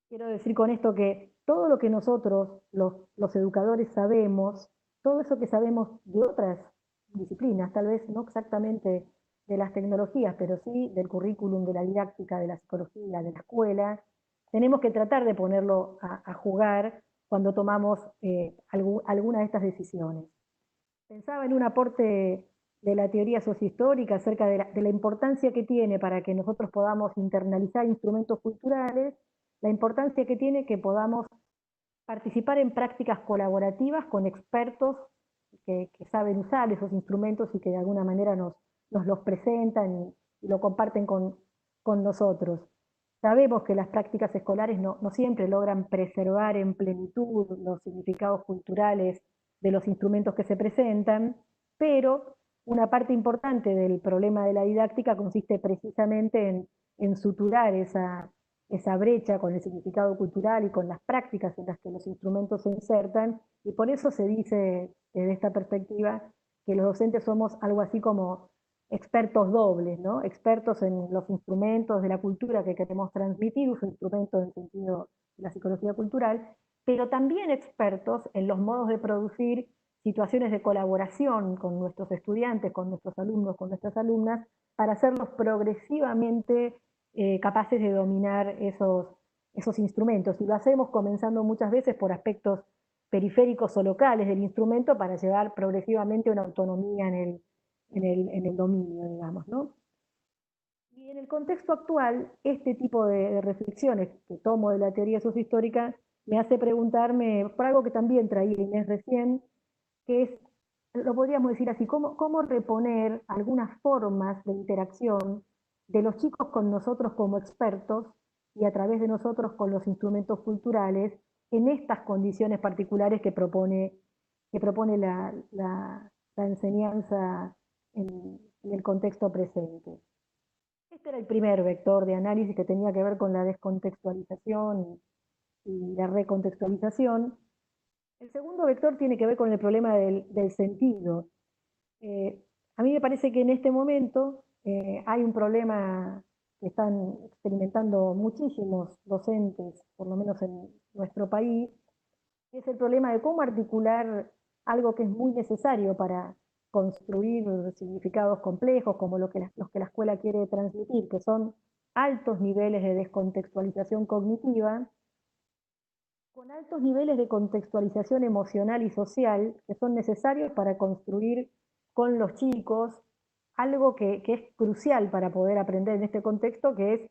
Quiero decir con esto que todo lo que nosotros, los educadores, sabemos, todo eso que sabemos de otras disciplinas, tal vez no exactamente de las tecnologías, pero sí del currículum, de la didáctica, de la psicología, de la escuela, tenemos que tratar de ponerlo a jugar cuando tomamos alguna de estas decisiones. Pensaba en un aporte de la teoría sociohistórica acerca de la importancia que tiene para que nosotros podamos internalizar instrumentos culturales, la importancia que tiene que podamos participar en prácticas colaborativas con expertos que saben usar esos instrumentos y que de alguna manera nos los presentan y lo comparten con nosotros. Sabemos que las prácticas escolares no siempre logran preservar en plenitud los significados culturales de los instrumentos que se presentan, pero una parte importante del problema de la didáctica consiste precisamente en suturar esa brecha con el significado cultural y con las prácticas en las que los instrumentos se insertan, y por eso se dice desde esta perspectiva que los docentes somos algo así como expertos dobles, ¿no? Expertos en los instrumentos de la cultura que queremos transmitir, uso instrumentos en el sentido de la psicología cultural, pero también expertos en los modos de producir situaciones de colaboración con nuestros estudiantes, con nuestros alumnos, con nuestras alumnas, para hacerlos progresivamente capaces de dominar esos instrumentos. Y lo hacemos comenzando muchas veces por aspectos periféricos o locales del instrumento para llegar progresivamente a una autonomía en el dominio, digamos, ¿no? Y en el contexto actual, este tipo de reflexiones que tomo de la teoría sociohistórica me hace preguntarme por algo que también traía Inés recién, que es, lo podríamos decir así, cómo reponer algunas formas de interacción de los chicos con nosotros como expertos y a través de nosotros con los instrumentos culturales en estas condiciones particulares que propone la enseñanza en el contexto presente. Este era el primer vector de análisis, que tenía que ver con la descontextualización y la recontextualización. El segundo vector tiene que ver con el problema del sentido. A mí me parece que en este momento hay un problema que están experimentando muchísimos docentes, por lo menos en nuestro país, que es el problema de cómo articular algo que es muy necesario para construir significados complejos, como los que la escuela quiere transmitir, que son altos niveles de descontextualización cognitiva, con altos niveles de contextualización emocional y social que son necesarios para construir con los chicos algo que es crucial para poder aprender en este contexto, que es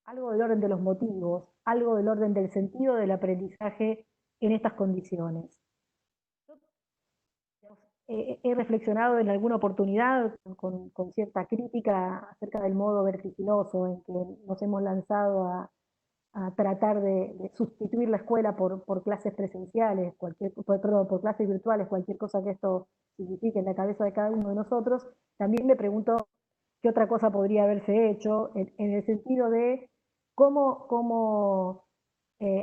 algo del orden de los motivos, algo del orden del sentido del aprendizaje en estas condiciones. He reflexionado en alguna oportunidad con cierta crítica acerca del modo vertiginoso en que nos hemos lanzado a tratar de sustituir la escuela por clases presenciales, por clases virtuales, cualquier cosa que esto signifique en la cabeza de cada uno de nosotros. También me pregunto qué otra cosa podría haberse hecho en el sentido de cómo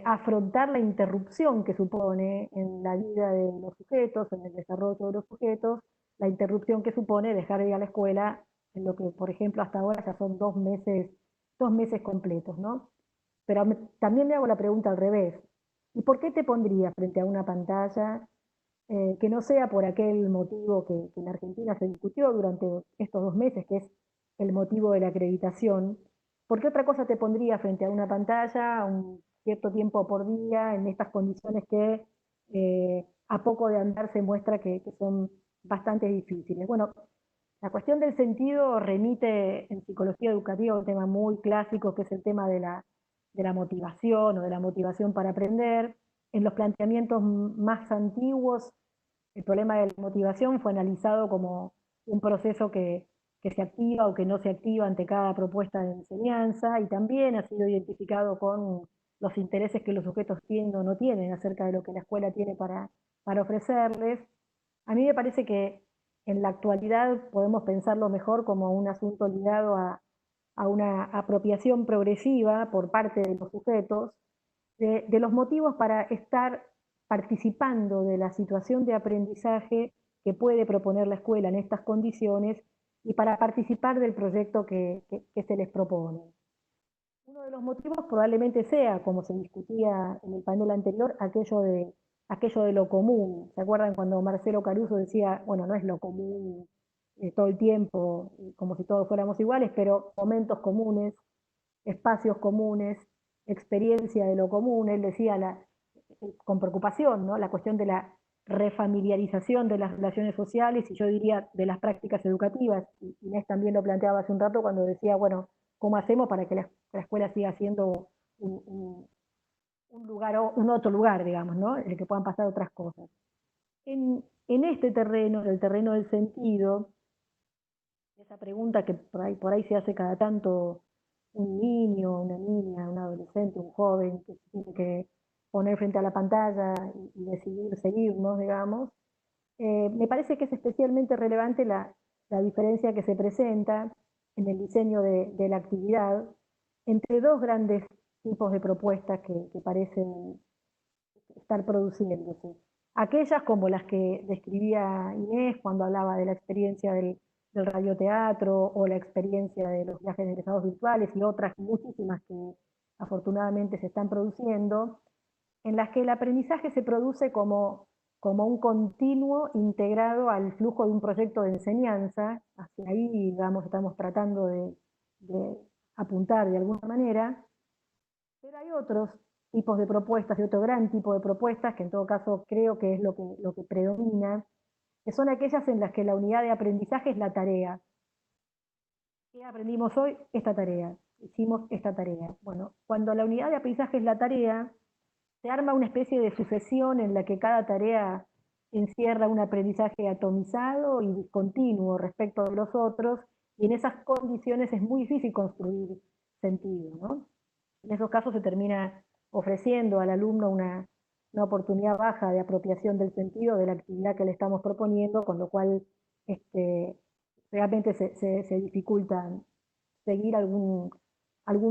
afrontar la interrupción que supone en la vida de los sujetos, en el desarrollo de los sujetos, la interrupción que supone dejar de ir a la escuela en lo que, por ejemplo, hasta ahora ya son 2 meses completos, ¿no? Pero también me hago la pregunta al revés. ¿Y por qué te pondrías frente a una pantalla que no sea por aquel motivo que en Argentina se discutió durante estos 2 meses, que es el motivo de la acreditación? ¿Por qué otra cosa te pondría frente a una pantalla un cierto tiempo por día en estas condiciones que a poco de andar se muestra que son bastante difíciles? Bueno, la cuestión del sentido remite en psicología educativa a un tema muy clásico, que es el tema de la motivación o de la motivación para aprender. En los planteamientos más antiguos, el problema de la motivación fue analizado como un proceso que se activa o que no se activa ante cada propuesta de enseñanza, y también ha sido identificado con los intereses que los sujetos tienen o no tienen acerca de lo que la escuela tiene para ofrecerles. A mí me parece que en la actualidad podemos pensarlo mejor como un asunto ligado a una apropiación progresiva por parte de los sujetos de los motivos para estar participando de la situación de aprendizaje que puede proponer la escuela en estas condiciones y para participar del proyecto que se les propone. Uno de los motivos probablemente sea, como se discutía en el panel anterior, aquello de lo común. ¿Se acuerdan cuando Marcelo Caruso decía, bueno, no es lo común todo el tiempo, como si todos fuéramos iguales, pero momentos comunes, espacios comunes, experiencia de lo común? Él decía con preocupación, ¿no?, la cuestión de la refamiliarización de las relaciones sociales, y yo diría de las prácticas educativas. Y Inés también lo planteaba hace un rato cuando decía, bueno, ¿cómo hacemos para que la escuela siga siendo un lugar, un otro lugar, digamos, ¿no?, en el que puedan pasar otras cosas? En este terreno, el terreno del sentido, esa pregunta que por ahí se hace cada tanto un niño, una niña, un adolescente, un joven que se tiene que poner frente a la pantalla y decidir seguirnos, digamos, me parece que es especialmente relevante la diferencia que se presenta en el diseño de la actividad entre dos grandes tipos de propuestas que parecen estar produciéndose. Aquellas como las que describía Inés cuando hablaba de la experiencia del radioteatro o la experiencia de los viajes de egresados virtuales, y otras muchísimas que afortunadamente se están produciendo, en las que el aprendizaje se produce como un continuo integrado al flujo de un proyecto de enseñanza. Hacia ahí, digamos, estamos tratando de apuntar de alguna manera. Pero hay otros tipos de propuestas y otro gran tipo de propuestas que en todo caso creo que es lo que predomina, que son aquellas en las que la unidad de aprendizaje es la tarea. ¿Qué aprendimos hoy? Esta tarea. Hicimos esta tarea. Bueno, cuando la unidad de aprendizaje es la tarea, se arma una especie de sucesión en la que cada tarea encierra un aprendizaje atomizado y discontinuo respecto de los otros, y en esas condiciones es muy difícil construir sentido, ¿no? En esos casos se termina ofreciendo al alumno una oportunidad baja de apropiación del sentido de la actividad que le estamos proponiendo, con lo cual realmente se dificulta seguir algún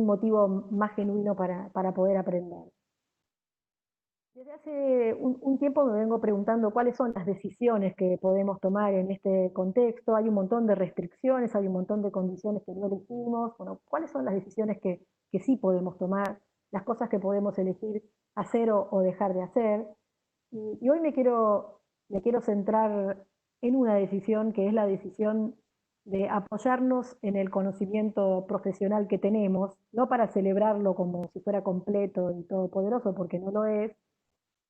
motivo más genuino para poder aprender. Desde hace un tiempo me vengo preguntando cuáles son las decisiones que podemos tomar en este contexto. Hay un montón de restricciones, hay un montón de condiciones que no elegimos. Bueno, ¿cuáles son las decisiones que sí podemos tomar, las cosas que podemos elegir hacer o dejar de hacer? Y hoy me quiero centrar en una decisión, que es la decisión de apoyarnos en el conocimiento profesional que tenemos, no para celebrarlo como si fuera completo y todopoderoso, porque no lo es,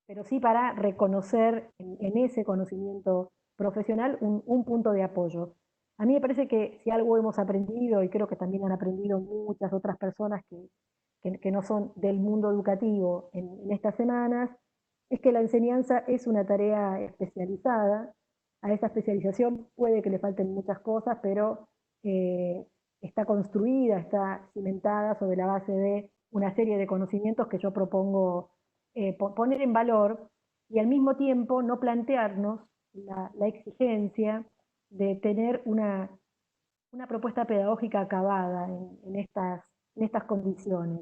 pero sí para reconocer en ese conocimiento profesional un punto de apoyo. A mí me parece que si algo hemos aprendido, y creo que también han aprendido muchas otras personas que no son del mundo educativo en estas semanas, es que la enseñanza es una tarea especializada. A esa especialización puede que le falten muchas cosas, pero está construida, está cimentada sobre la base de una serie de conocimientos que yo propongo poner en valor, y al mismo tiempo no plantearnos la exigencia de tener una propuesta pedagógica acabada en estas condiciones.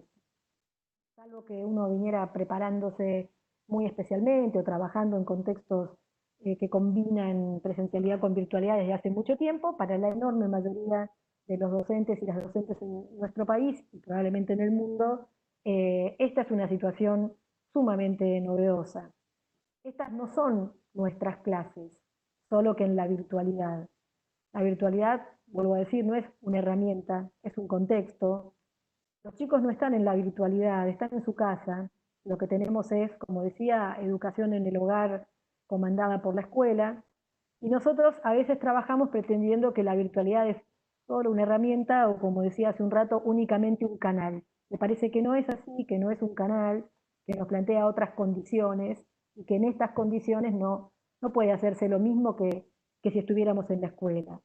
Salvo que uno viniera preparándose muy especialmente o trabajando en contextos que combinan presencialidad con virtualidad desde hace mucho tiempo, para la enorme mayoría de los docentes y las docentes en nuestro país y probablemente en el mundo, esta es una situación sumamente novedosa. Estas no son nuestras clases, solo que en la virtualidad. La virtualidad, vuelvo a decir, no es una herramienta, es un contexto. Los chicos no están en la virtualidad, están en su casa. Lo que tenemos es, como decía, educación en el hogar comandada por la escuela. Y nosotros a veces trabajamos pretendiendo que la virtualidad es solo una herramienta o, como decía hace un rato, únicamente un canal. Me parece que no es así, que no es un canal, que nos plantea otras condiciones y que en estas condiciones no puede hacerse lo mismo que si estuviéramos en la escuela.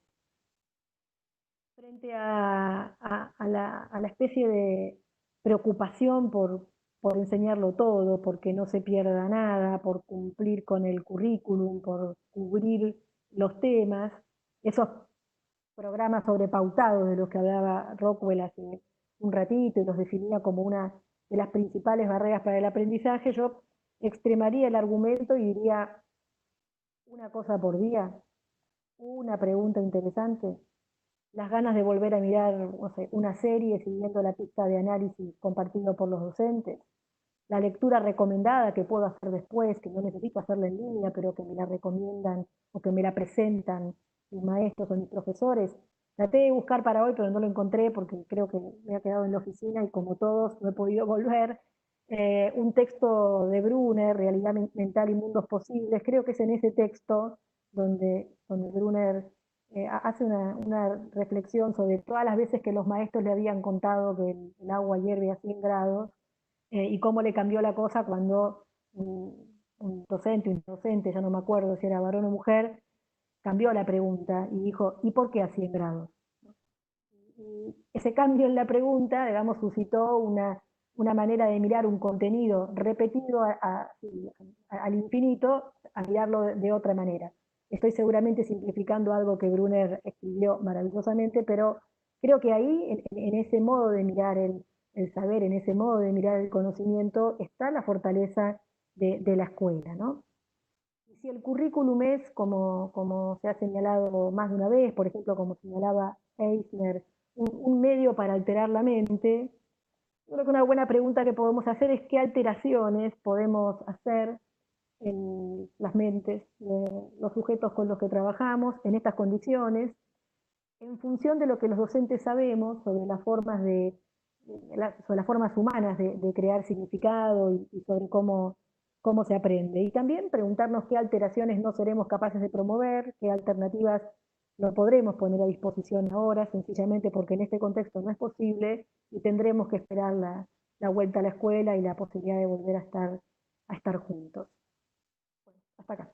Frente a la especie de preocupación por enseñarlo todo, porque no se pierda nada, por cumplir con el currículum, por cubrir los temas, esos programas sobrepautados de los que hablaba Rockwell hace un ratito y los definía como una de las principales barreras para el aprendizaje, yo extremaría el argumento y diría una cosa por día, una pregunta interesante, las ganas de volver a mirar, no sé, una serie siguiendo la pista de análisis compartido por los docentes, la lectura recomendada que puedo hacer después, que no necesito hacerla en línea, pero que me la recomiendan o que me la presentan mis maestros o mis profesores. Traté de buscar para hoy, pero no lo encontré porque creo que me ha quedado en la oficina y como todos no he podido volver. Un texto de Brunner, Realidad Mental y Mundos Posibles. Creo que es en ese texto donde Brunner hace una reflexión sobre todas las veces que los maestros le habían contado que el agua hierve a 100 grados y cómo le cambió la cosa cuando un docente, ya no me acuerdo si era varón o mujer, cambió la pregunta y dijo, ¿y por qué a 100 grados? Y ese cambio en la pregunta, digamos, suscitó una manera de mirar un contenido repetido al infinito, a mirarlo de otra manera. Estoy seguramente simplificando algo que Brunner escribió maravillosamente, pero creo que ahí, en ese modo de mirar el saber, en ese modo de mirar el conocimiento, está la fortaleza de la escuela, ¿no? Y si el currículum es, como se ha señalado más de una vez, por ejemplo, como señalaba Eisner, un medio para alterar la mente, yo creo que una buena pregunta que podemos hacer es qué alteraciones podemos hacer en las mentes de los sujetos con los que trabajamos en estas condiciones, en función de lo que los docentes sabemos sobre las formas sobre las formas humanas de crear significado y sobre cómo se aprende. Y también preguntarnos qué alteraciones no seremos capaces de promover, qué alternativas no podremos poner a disposición ahora, sencillamente porque en este contexto no es posible y tendremos que esperar la vuelta a la escuela y la posibilidad de volver a estar juntos. Bueno, hasta acá.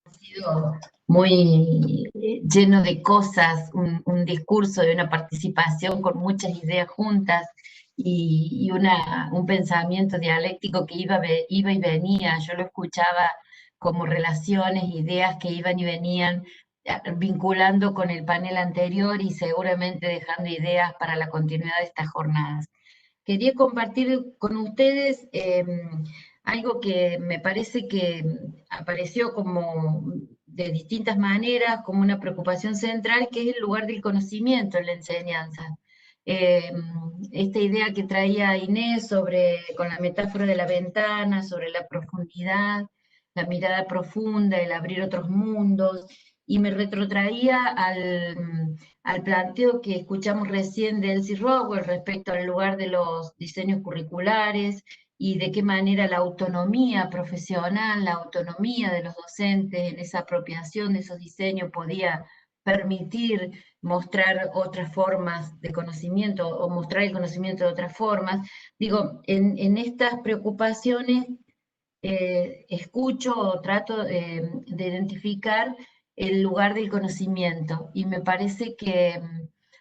Ha sido muy lleno de cosas, un discurso y una participación con muchas ideas juntas y un pensamiento dialéctico que iba y venía. Yo lo escuchaba como relaciones, ideas que iban y venían, vinculando con el panel anterior y seguramente dejando ideas para la continuidad de estas jornadas. Quería compartir con ustedes algo que me parece que apareció como de distintas maneras, como una preocupación central, que es el lugar del conocimiento en la enseñanza. Esta idea que traía Inés con la metáfora de la ventana, sobre la profundidad, la mirada profunda, el abrir otros mundos, y me retrotraía al planteo que escuchamos recién de Elsie Rockwell respecto al lugar de los diseños curriculares y de qué manera la autonomía profesional, la autonomía de los docentes en esa apropiación de esos diseños podía permitir mostrar otras formas de conocimiento o mostrar el conocimiento de otras formas. Digo, en estas preocupaciones escucho o trato de identificar el lugar del conocimiento y me parece que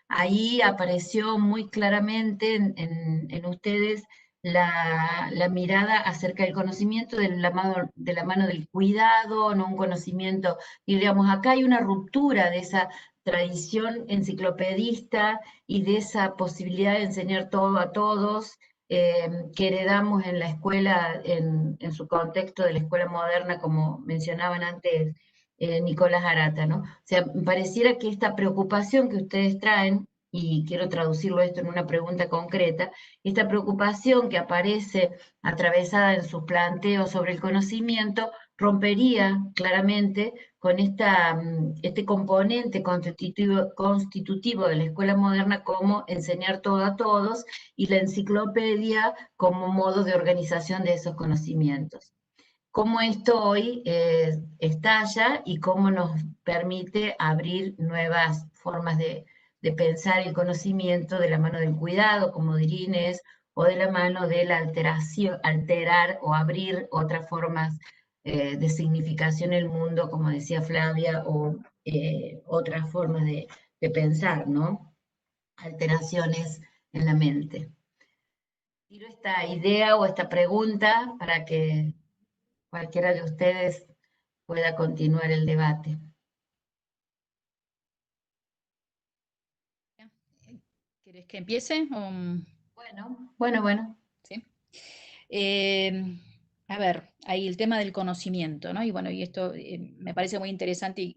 ahí apareció muy claramente en ustedes la mirada acerca del conocimiento de la mano del cuidado, no un conocimiento, y digamos, acá hay una ruptura de esa tradición enciclopedista y de esa posibilidad de enseñar todo a todos, que heredamos en la escuela, en su contexto de la escuela moderna, como mencionaban antes Nicolás Arata, ¿no? O sea, pareciera que esta preocupación que ustedes traen, y quiero traducirlo esto en una pregunta concreta, esta preocupación que aparece atravesada en sus planteos sobre el conocimiento, rompería claramente con este componente constitutivo de la escuela moderna como enseñar todo a todos, y la enciclopedia como modo de organización de esos conocimientos. Cómo esto hoy estalla y cómo nos permite abrir nuevas formas de pensar el conocimiento de la mano del cuidado, como diría Inés, o de la mano de la alteración, alterar o abrir otras formas de significación en el mundo, como decía Flavia, o otras formas de pensar, ¿no? Alteraciones en la mente. Tiro esta idea o esta pregunta para que cualquiera de ustedes pueda continuar el debate. ¿Querés que empiece? Bueno. ¿Sí? A ver, ahí el tema del conocimiento, ¿no? Y bueno, y esto me parece muy interesante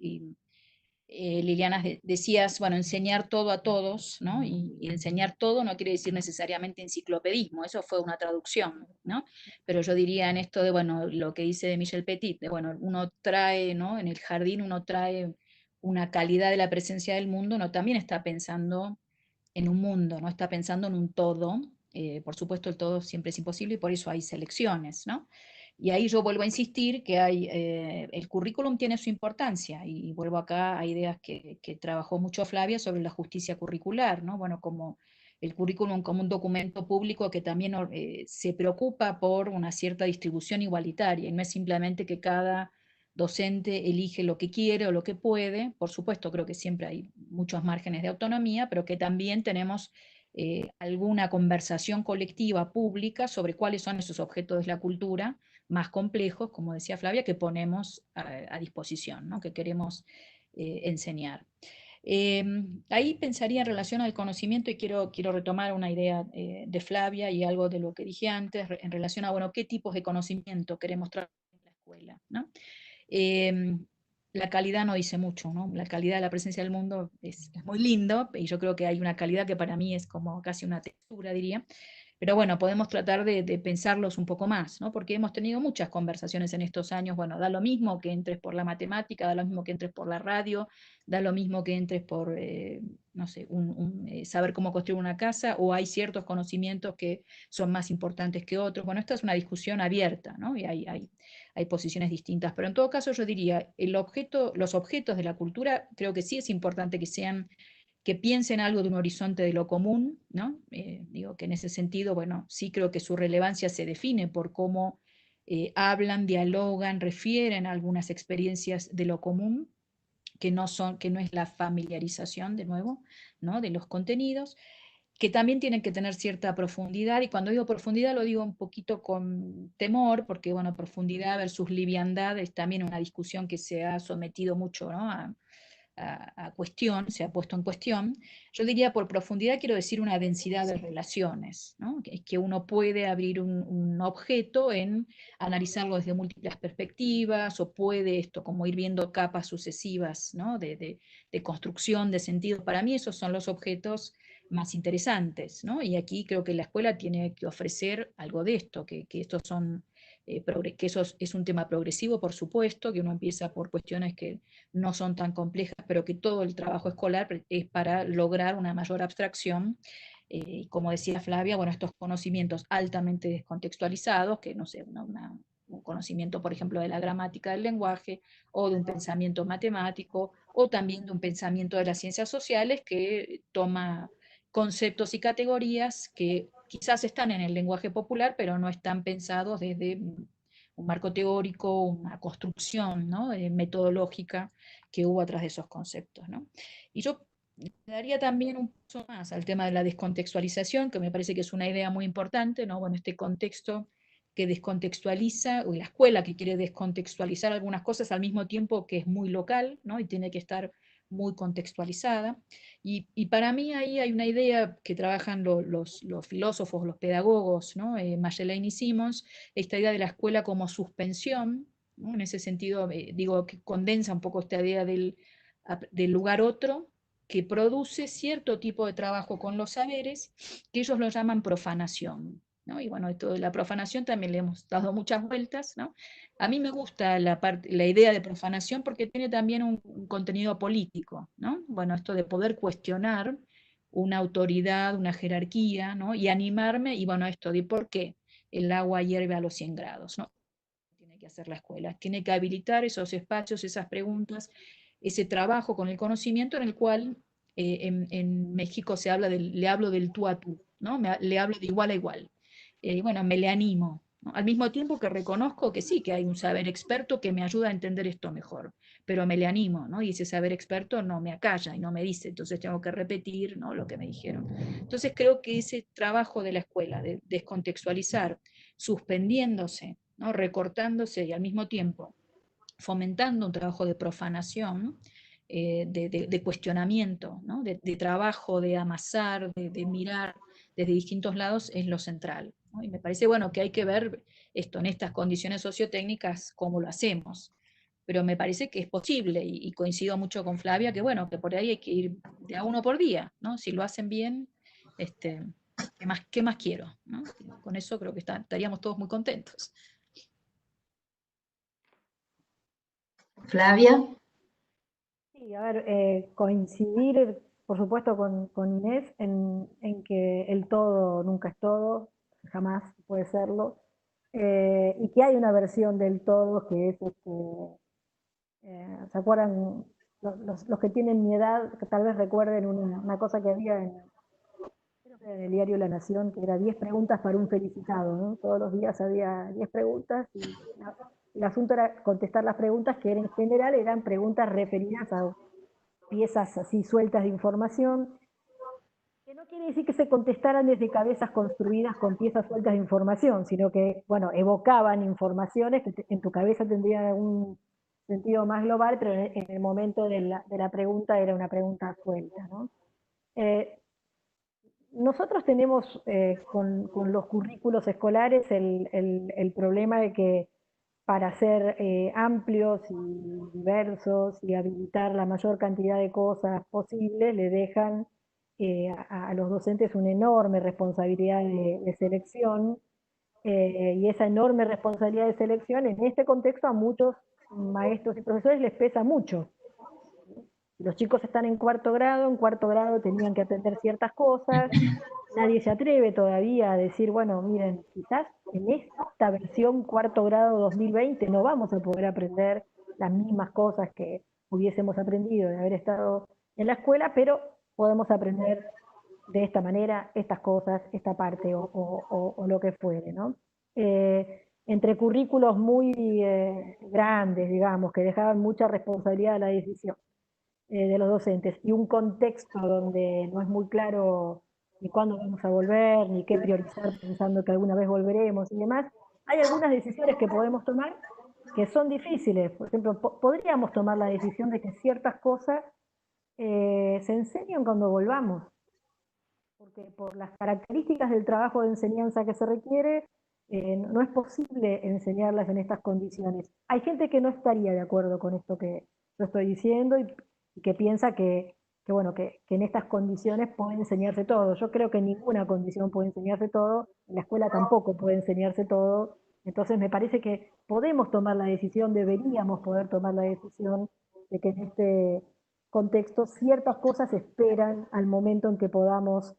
Liliana, decías, bueno, enseñar todo a todos, ¿no? Y enseñar todo no quiere decir necesariamente enciclopedismo, eso fue una traducción, ¿no? Pero yo diría en esto de, bueno, lo que dice de Michel Petit, de, bueno, uno trae, ¿no? En el jardín uno trae una calidad de la presencia del mundo, uno también está pensando en un mundo, no está pensando en un todo. Por supuesto, el todo siempre es imposible y por eso hay selecciones, ¿no? Y ahí yo vuelvo a insistir que el currículum tiene su importancia y vuelvo acá a ideas que trabajó mucho Flavia sobre la justicia curricular, ¿no? Bueno, como el currículum como un documento público que también se preocupa por una cierta distribución igualitaria y no es simplemente que cada docente elige lo que quiere o lo que puede. Por supuesto, creo que siempre hay muchos márgenes de autonomía, pero que también tenemos alguna conversación colectiva pública sobre cuáles son esos objetos de la cultura más complejos, como decía Flavia, que ponemos a disposición, ¿no? Que queremos enseñar. Ahí pensaría en relación al conocimiento y quiero retomar una idea de Flavia y algo de lo que dije antes en relación a, bueno, qué tipos de conocimiento queremos traer en la escuela, ¿no? La calidad no dice mucho, ¿no? La calidad de la presencia del mundo es muy lindo, y yo creo que hay una calidad que para mí es como casi una textura, diría, pero bueno, podemos tratar de pensarlos un poco más, ¿no? Porque hemos tenido muchas conversaciones en estos años, bueno, da lo mismo que entres por la matemática, da lo mismo que entres por la radio, da lo mismo que entres por, no sé, saber cómo construir una casa, o hay ciertos conocimientos que son más importantes que otros. Bueno, esta es una discusión abierta, ¿no? Y hay posiciones distintas, pero en todo caso yo diría, los objetos de la cultura creo que sí es importante que piensen algo de un horizonte de lo común, ¿no? Digo que en ese sentido, bueno, sí creo que su relevancia se define por cómo hablan, dialogan, refieren a algunas experiencias de lo común, que no es la familiarización, de nuevo, ¿no? De los contenidos, que también tienen que tener cierta profundidad, y cuando digo profundidad lo digo un poquito con temor, porque bueno, profundidad versus liviandad es también una discusión que se ha sometido mucho, ¿no? a cuestión, se ha puesto en cuestión. Yo diría por profundidad quiero decir una densidad de relaciones, ¿no? Que uno puede abrir un objeto en analizarlo desde múltiples perspectivas, o puede esto como ir viendo capas sucesivas, ¿no? de construcción de sentido. Para mí esos son los objetos más interesantes, ¿no? Y aquí creo que la escuela tiene que ofrecer algo de esto, que estos son, que eso es un tema progresivo, por supuesto, que uno empieza por cuestiones que no son tan complejas, pero que todo el trabajo escolar es para lograr una mayor abstracción. Como decía Flavia, bueno, estos conocimientos altamente descontextualizados, que no sé, un conocimiento, por ejemplo, de la gramática del lenguaje, o de un pensamiento matemático, o también de un pensamiento de las ciencias sociales que toma conceptos y categorías que quizás están en el lenguaje popular, pero no están pensados desde un marco teórico, una construcción, ¿no? Metodológica que hubo atrás de esos conceptos, ¿no? Y yo le daría también un paso más al tema de la descontextualización, que me parece que es una idea muy importante, ¿no? Bueno, este contexto que descontextualiza, o la escuela que quiere descontextualizar algunas cosas al mismo tiempo que es muy local, ¿no? Y tiene que estar muy contextualizada. Y para mí ahí hay una idea que trabajan los filósofos, los pedagogos, ¿no? Magellane y Simons, esta idea de la escuela como suspensión, ¿no? En ese sentido, digo, que condensa un poco esta idea del lugar otro, que produce cierto tipo de trabajo con los saberes, que ellos lo llaman profanación, ¿no? Y bueno, esto de la profanación también le hemos dado muchas vueltas, ¿no? A mí me gusta la idea de profanación porque tiene también un contenido político, ¿no? Bueno, esto de poder cuestionar una autoridad, una jerarquía, ¿no? Y animarme, y bueno, esto de por qué el agua hierve a los 100 grados, ¿no? Tiene que hacer la escuela, tiene que habilitar esos espacios, esas preguntas, ese trabajo con el conocimiento en el cual en México le hablo del tú a tú, ¿no? Le hablo de igual a igual. Bueno, me le animo, ¿no? Al mismo tiempo que reconozco que sí, que hay un saber experto que me ayuda a entender esto mejor, pero me le animo, ¿no? Y ese saber experto no me acalla y no me dice, entonces tengo que repetir, ¿no? Lo que me dijeron. Entonces creo que ese trabajo de la escuela, de descontextualizar, suspendiéndose, ¿no? Recortándose y al mismo tiempo fomentando un trabajo de profanación, de cuestionamiento, ¿no? De trabajo, de amasar, de mirar desde distintos lados, es lo central, ¿no? Y me parece, bueno, que hay que ver esto en estas condiciones sociotécnicas, cómo lo hacemos. Pero me parece que es posible, y coincido mucho con Flavia, que bueno, que por ahí hay que ir de a uno por día, ¿no? Si lo hacen bien, este, qué más quiero? ¿No? Con eso creo que estaríamos todos muy contentos. Flavia. Sí, a ver, coincidir, por supuesto, con Inés en que el todo nunca es todo, jamás puede serlo, y que hay una versión del todo que es, ¿se acuerdan? Los que tienen mi edad, que tal vez recuerden una cosa que había creo que en el diario La Nación, que era 10 preguntas para un felicitado, ¿no? Todos los días había 10 preguntas y el asunto era contestar las preguntas que en general eran preguntas referidas a piezas así sueltas de información, que no quiere decir que se contestaran desde cabezas construidas con piezas sueltas de información, sino que, bueno, evocaban informaciones que en tu cabeza tendrían un sentido más global, pero en el momento de la pregunta era una pregunta suelta, ¿no? Eh, Nosotros tenemos con los currículos escolares el problema de que para ser amplios y diversos y habilitar la mayor cantidad de cosas posibles, le dejan a los docentes una enorme responsabilidad de selección, y esa enorme responsabilidad de selección en este contexto a muchos maestros y profesores les pesa mucho. Los chicos están en cuarto grado tenían que aprender ciertas cosas, nadie se atreve todavía a decir, bueno, miren, quizás en esta versión cuarto grado 2020 no vamos a poder aprender las mismas cosas que hubiésemos aprendido de haber estado en la escuela, pero podemos aprender de esta manera estas cosas, esta parte o lo que fuere, ¿no? Entre currículos muy grandes, digamos, que dejaban mucha responsabilidad a la decisión de los docentes y un contexto donde no es muy claro ni cuándo vamos a volver, ni qué priorizar pensando que alguna vez volveremos y demás, hay algunas decisiones que podemos tomar que son difíciles. Por ejemplo, podríamos tomar la decisión de que ciertas cosas se enseñan cuando volvamos, porque por las características del trabajo de enseñanza que se requiere, no es posible enseñarlas en estas condiciones. Hay gente que no estaría de acuerdo con esto que yo estoy diciendo y que piensa bueno, que en estas condiciones puede enseñarse todo. Yo creo que en ninguna condición puede enseñarse todo, en la escuela tampoco puede enseñarse todo. Entonces me parece que podemos tomar la decisión, deberíamos poder tomar la decisión de que en este contexto ciertas cosas esperan al momento en que podamos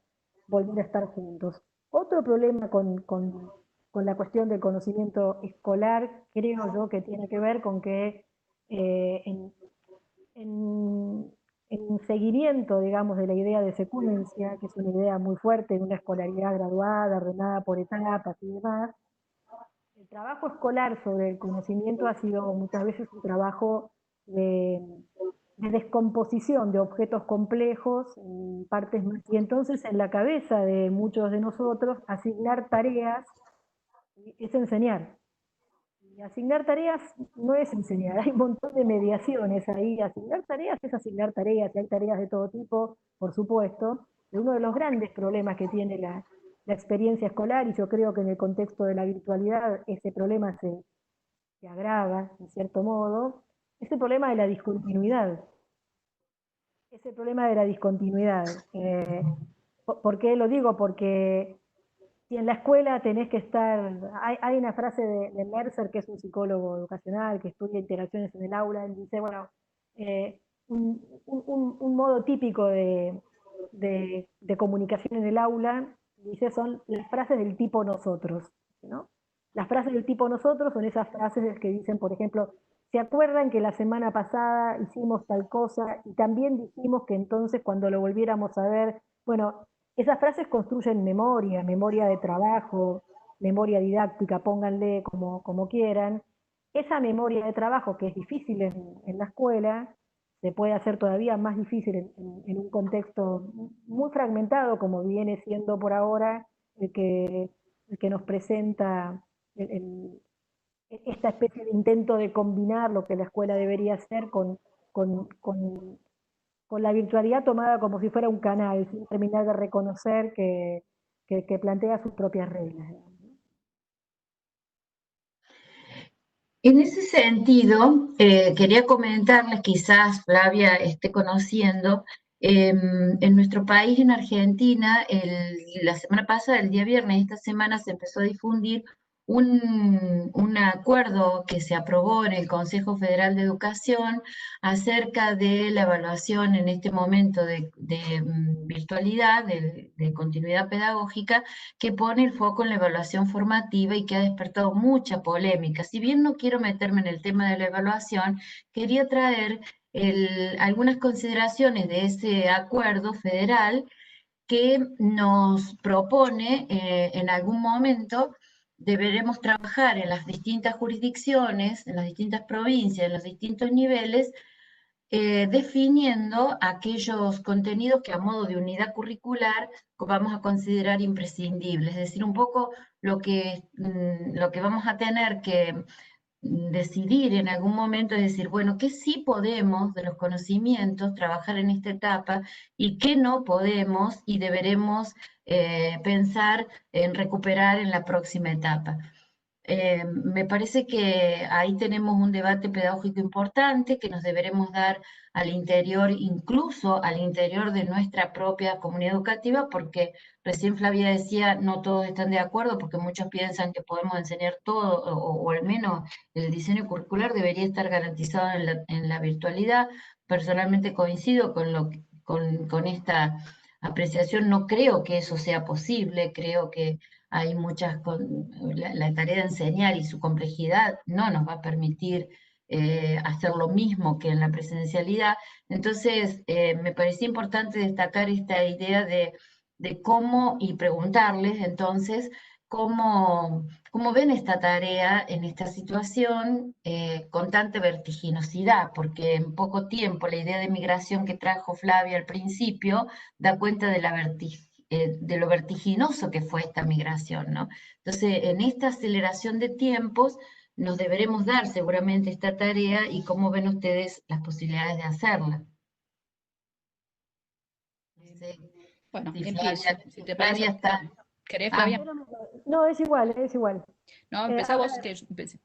volver a estar juntos. Otro problema con con la cuestión del conocimiento escolar, creo yo que tiene que ver con que en seguimiento, digamos, de la idea de secuencia, que es una idea muy fuerte en una escolaridad graduada, ordenada por etapas y demás, el trabajo escolar sobre el conocimiento ha sido muchas veces un trabajo de descomposición de objetos complejos en partes más. Y entonces en la cabeza de muchos de nosotros asignar tareas es enseñar. Y asignar tareas no es enseñar, hay un montón de mediaciones ahí. Asignar tareas es asignar tareas, y hay tareas de todo tipo, por supuesto. Pero uno de los grandes problemas que tiene la experiencia escolar, y yo creo que en el contexto de la virtualidad ese problema se agrava, en cierto modo, es el problema de la discontinuidad. Es el problema de la discontinuidad. ¿Por qué lo digo? Porque si en la escuela tenés que estar, hay una frase de Mercer, que es un psicólogo educacional, que estudia interacciones en el aula, él dice, bueno, un modo típico de comunicación en el aula, dice, son las frases del tipo nosotros, ¿no? Las frases del tipo nosotros son esas frases que dicen, por ejemplo, ¿se acuerdan que la semana pasada hicimos tal cosa y también dijimos que entonces cuando lo volviéramos a ver, bueno, esas frases construyen memoria, memoria de trabajo, memoria didáctica, pónganle como quieran. Esa memoria de trabajo, que es difícil en la escuela, se puede hacer todavía más difícil en un contexto muy fragmentado, como viene siendo por ahora el que nos presenta esta especie de intento de combinar lo que la escuela debería hacer con, con con la virtualidad tomada como si fuera un canal, sin terminar de reconocer que plantea sus propias reglas. En ese sentido, quería comentarles, quizás Flavia esté conociendo, en nuestro país, en Argentina, la semana pasada, el día viernes, esta semana se empezó a difundir un acuerdo que se aprobó en el Consejo Federal de Educación acerca de la evaluación en este momento de virtualidad, de continuidad pedagógica, que pone el foco en la evaluación formativa y que ha despertado mucha polémica. Si bien no quiero meterme en el tema de la evaluación, quería traer algunas consideraciones de ese acuerdo federal que nos propone en algún momento deberemos trabajar en las distintas jurisdicciones, en las distintas provincias, en los distintos niveles, definiendo aquellos contenidos que a modo de unidad curricular vamos a considerar imprescindibles, es decir, un poco lo que vamos a tener que decidir en algún momento es decir, bueno, ¿qué sí podemos de los conocimientos trabajar en esta etapa y qué no podemos y deberemos pensar en recuperar en la próxima etapa? Me parece que ahí tenemos un debate pedagógico importante que nos deberemos dar al interior, incluso al interior de nuestra propia comunidad educativa, porque recién Flavia decía, no todos están de acuerdo, porque muchos piensan que podemos enseñar todo, o al menos el diseño curricular debería estar garantizado en la virtualidad. Personalmente coincido con esta apreciación, no creo que eso sea posible, creo que hay la tarea de enseñar y su complejidad no nos va a permitir hacer lo mismo que en la presencialidad. Entonces, me parecía importante destacar esta idea de cómo, y preguntarles entonces, cómo ven esta tarea en esta situación con tanta vertiginosidad, porque en poco tiempo la idea de migración que trajo Flavia al principio da cuenta de lo vertiginoso que fue esta migración, ¿no? Entonces, en esta aceleración de tiempos, nos deberemos dar seguramente esta tarea y cómo ven ustedes las posibilidades de hacerla. No sé Bueno, si empiezo, si te Flavia parece. está. ¿Querés, Flavia? No, es igual, es igual. No, empezá vos, que yo empecé.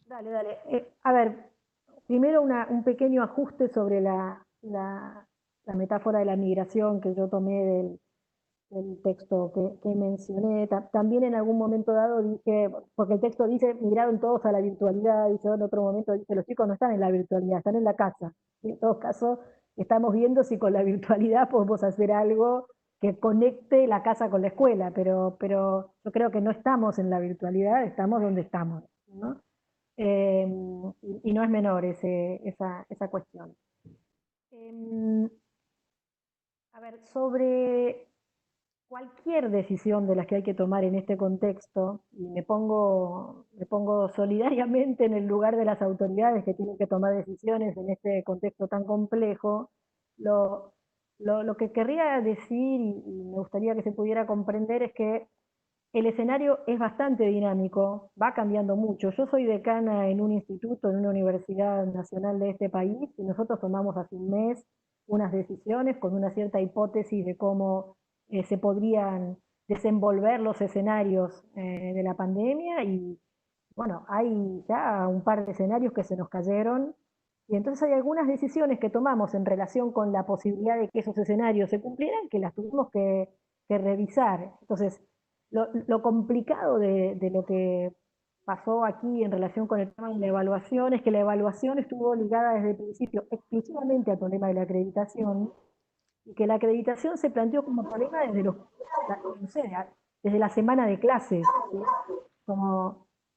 Dale, dale. A ver, primero un pequeño ajuste sobre la metáfora de la migración que yo tomé del texto que mencioné. También en algún momento dado dije, porque el texto dice, migraron todos a la virtualidad, y yo en otro momento dije, los chicos no están en la virtualidad, están en la casa. Y en todo caso, estamos viendo si con la virtualidad podemos hacer algo que conecte la casa con la escuela, pero yo creo que no estamos en la virtualidad, estamos donde estamos, ¿no? Y no es menor esa cuestión. A ver, sobre cualquier decisión de las que hay que tomar en este contexto, y me pongo solidariamente en el lugar de las autoridades que tienen que tomar decisiones en este contexto tan complejo, lo que querría decir, y me gustaría que se pudiera comprender, es que el escenario es bastante dinámico, va cambiando mucho. Yo soy decana en un instituto, en una universidad nacional de este país, y nosotros tomamos hace un mes unas decisiones con una cierta hipótesis de cómo se podrían desenvolver los escenarios de la pandemia, y bueno, hay ya un par de escenarios que se nos cayeron, y entonces hay algunas decisiones que tomamos en relación con la posibilidad de que esos escenarios se cumplieran, que las tuvimos que revisar. Entonces, lo complicado de lo que pasó aquí en relación con el tema de la evaluación es que la evaluación estuvo ligada desde el principio exclusivamente al problema de la acreditación, y que la acreditación se planteó como problema no sé, desde la semana de clases, ¿sí?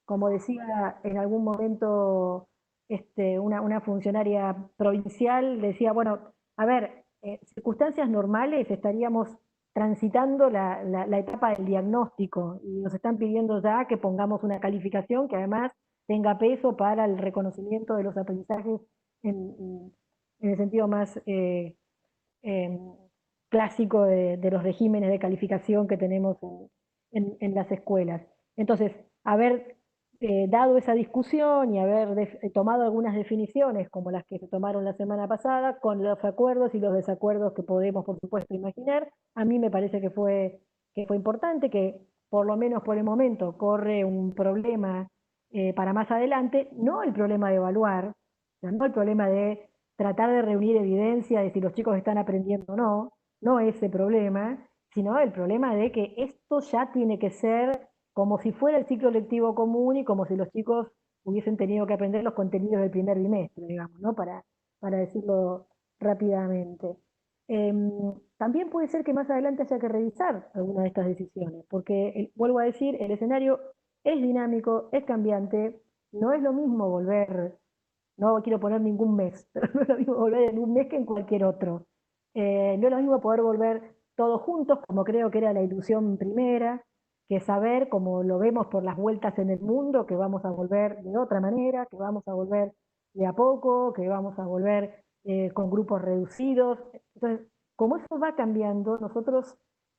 Como decía en algún momento una funcionaria provincial, decía, bueno, a ver, circunstancias normales estaríamos transitando la etapa del diagnóstico, y nos están pidiendo ya que pongamos una calificación que además tenga peso para el reconocimiento de los aprendizajes en el sentido más eh, clásico de los regímenes de calificación que tenemos en las escuelas. Entonces, haber dado esa discusión y haber tomado algunas definiciones como las que se tomaron la semana pasada, con los acuerdos y los desacuerdos que podemos, por supuesto, imaginar, a mí me parece que fue importante, que por lo menos por el momento corre un problema para más adelante, no el problema de evaluar, o sea, no el problema de tratar de reunir evidencia de si los chicos están aprendiendo o no, no ese problema, sino el problema de que esto ya tiene que ser como si fuera el ciclo lectivo común, y como si los chicos hubiesen tenido que aprender los contenidos del primer bimestre, digamos, ¿no? Para decirlo rápidamente. También puede ser que más adelante haya que revisar alguna de estas decisiones, porque, vuelvo a decir, el escenario es dinámico, es cambiante, no es lo mismo volver, no quiero poner ningún mes, pero no es lo mismo volver en un mes que en cualquier otro. No es lo mismo poder volver todos juntos, como creo que era la ilusión primera, que saber, como lo vemos por las vueltas en el mundo, que vamos a volver de otra manera, que vamos a volver de a poco, que vamos a volver con grupos reducidos. Entonces, como eso va cambiando, nosotros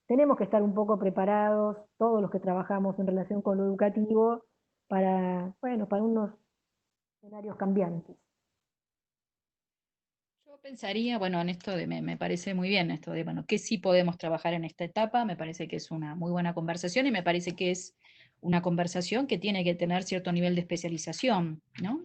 tenemos que estar un poco preparados, todos los que trabajamos en relación con lo educativo, bueno, para unos escenarios cambiantes. Yo pensaría, bueno, en esto me parece muy bien esto de, bueno, que sí podemos trabajar en esta etapa, me parece que es una muy buena conversación, y me parece que es una conversación que tiene que tener cierto nivel de especialización, ¿no?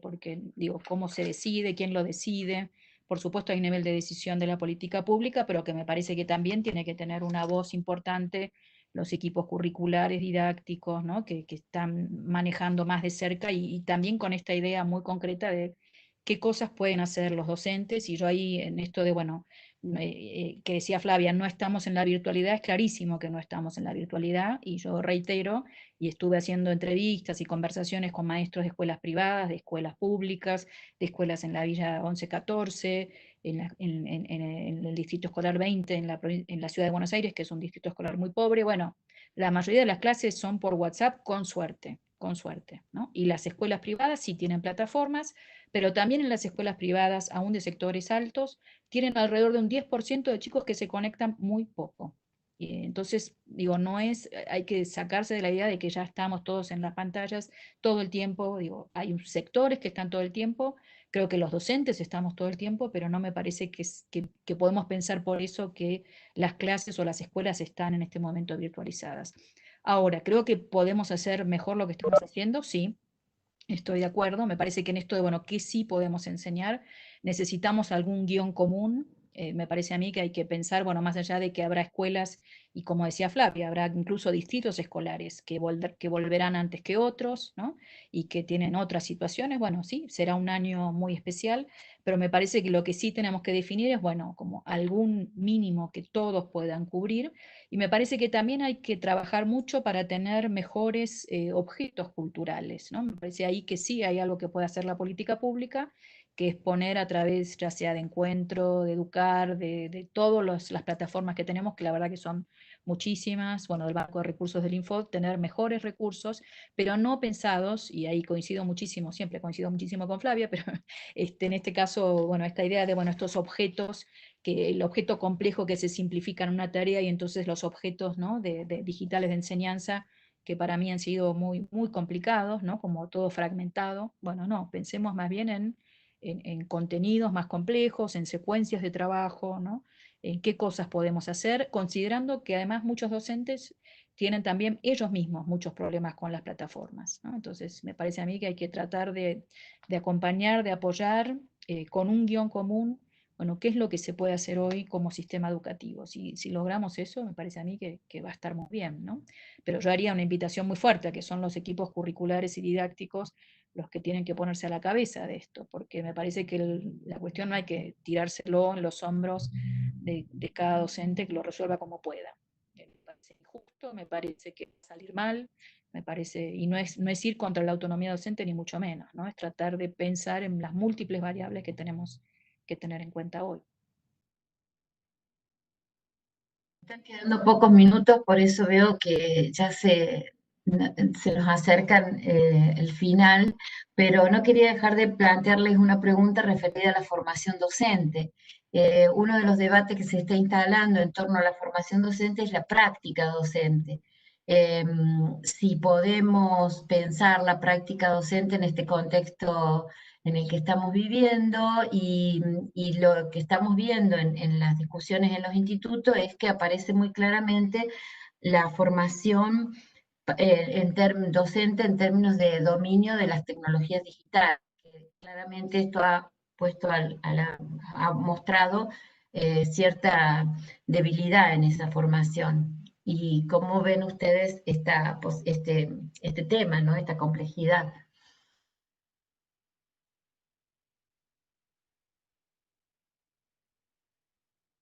Porque, digo, cómo se decide, quién lo decide. Por supuesto hay un nivel de decisión de la política pública, pero que me parece que también tiene que tener una voz importante los equipos curriculares didácticos, ¿no? Que están manejando más de cerca, y también con esta idea muy concreta de qué cosas pueden hacer los docentes. Y yo ahí en esto de, bueno, que decía Flavia, no estamos en la virtualidad, es clarísimo que no estamos en la virtualidad, y yo reitero, y estuve haciendo entrevistas y conversaciones con maestros de escuelas privadas, de escuelas públicas, de escuelas en la Villa 1114, en el Distrito Escolar 20, en la Ciudad de Buenos Aires, que es un distrito escolar muy pobre. Bueno, la mayoría de las clases son por WhatsApp, con suerte, ¿no? Y las escuelas privadas sí tienen plataformas, pero también en las escuelas privadas, aún de sectores altos, tienen alrededor de un 10% de chicos que se conectan muy poco. Y entonces, digo, no es, hay que sacarse de la idea de que ya estamos todos en las pantallas todo el tiempo. Digo, hay sectores que están todo el tiempo, creo que los docentes estamos todo el tiempo, pero no me parece que podemos pensar por eso que las clases o las escuelas están en este momento virtualizadas. Ahora, creo que podemos hacer mejor lo que estamos haciendo, sí. Estoy de acuerdo, me parece que en esto de, bueno, ¿qué sí podemos enseñar? Necesitamos algún guión común, me parece a mí que hay que pensar, bueno, más allá de que habrá escuelas, y como decía Flavia, habrá incluso distritos escolares que volverán antes que otros, ¿no? Y que tienen otras situaciones, bueno, sí, será un año muy especial, pero me parece que lo que sí tenemos que definir es, bueno, como algún mínimo que todos puedan cubrir, y me parece que también hay que trabajar mucho para tener mejores objetos culturales, ¿no? Me parece ahí que sí hay algo que puede hacer la política pública, que es poner a través ya sea de encuentro, de educar, de todas las plataformas que tenemos, que la verdad que son muchísimas, bueno, del Banco de Recursos del Info, tener mejores recursos, pero no pensados, y ahí coincido muchísimo, siempre coincido muchísimo con Flavia, pero en este caso, bueno, esta idea de, bueno, estos objetos, que el objeto complejo que se simplifica en una tarea y entonces los objetos, ¿no? de digitales de enseñanza que para mí han sido muy, muy complicados, ¿no? Como todo fragmentado. Bueno, no, pensemos más bien en contenidos más complejos, en secuencias de trabajo, ¿no? En qué cosas podemos hacer, considerando que además muchos docentes tienen también ellos mismos muchos problemas con las plataformas, ¿no? Entonces, me parece a mí que hay que tratar de acompañar, de apoyar con un guión común, bueno, qué es lo que se puede hacer hoy como sistema educativo. Si logramos eso, me parece a mí que va a estar muy bien, ¿no? Pero yo haría una invitación muy fuerte a que son los equipos curriculares y didácticos los que tienen que ponerse a la cabeza de esto, porque me parece que la cuestión no hay que tirárselo en los hombros de cada docente que lo resuelva como pueda. Me parece injusto, me parece que va a salir mal, me parece, y no es ir contra la autonomía docente ni mucho menos, ¿no? Es tratar de pensar en las múltiples variables que tenemos que tener en cuenta hoy. Están quedando pocos minutos, por eso veo que ya se nos acercan el final, pero no quería dejar de plantearles una pregunta referida a la formación docente. Uno de los debates que se está instalando en torno a la formación docente es la práctica docente. Eh, si podemos pensar la práctica docente en este contexto en el que estamos viviendo y lo que estamos viendo en las discusiones en los institutos es que aparece muy claramente la formación docente en términos de dominio de las tecnologías digitales. Claramente esto ha puesto ha mostrado cierta debilidad en esa formación. ¿Y cómo ven ustedes este tema, ¿no? Esta complejidad?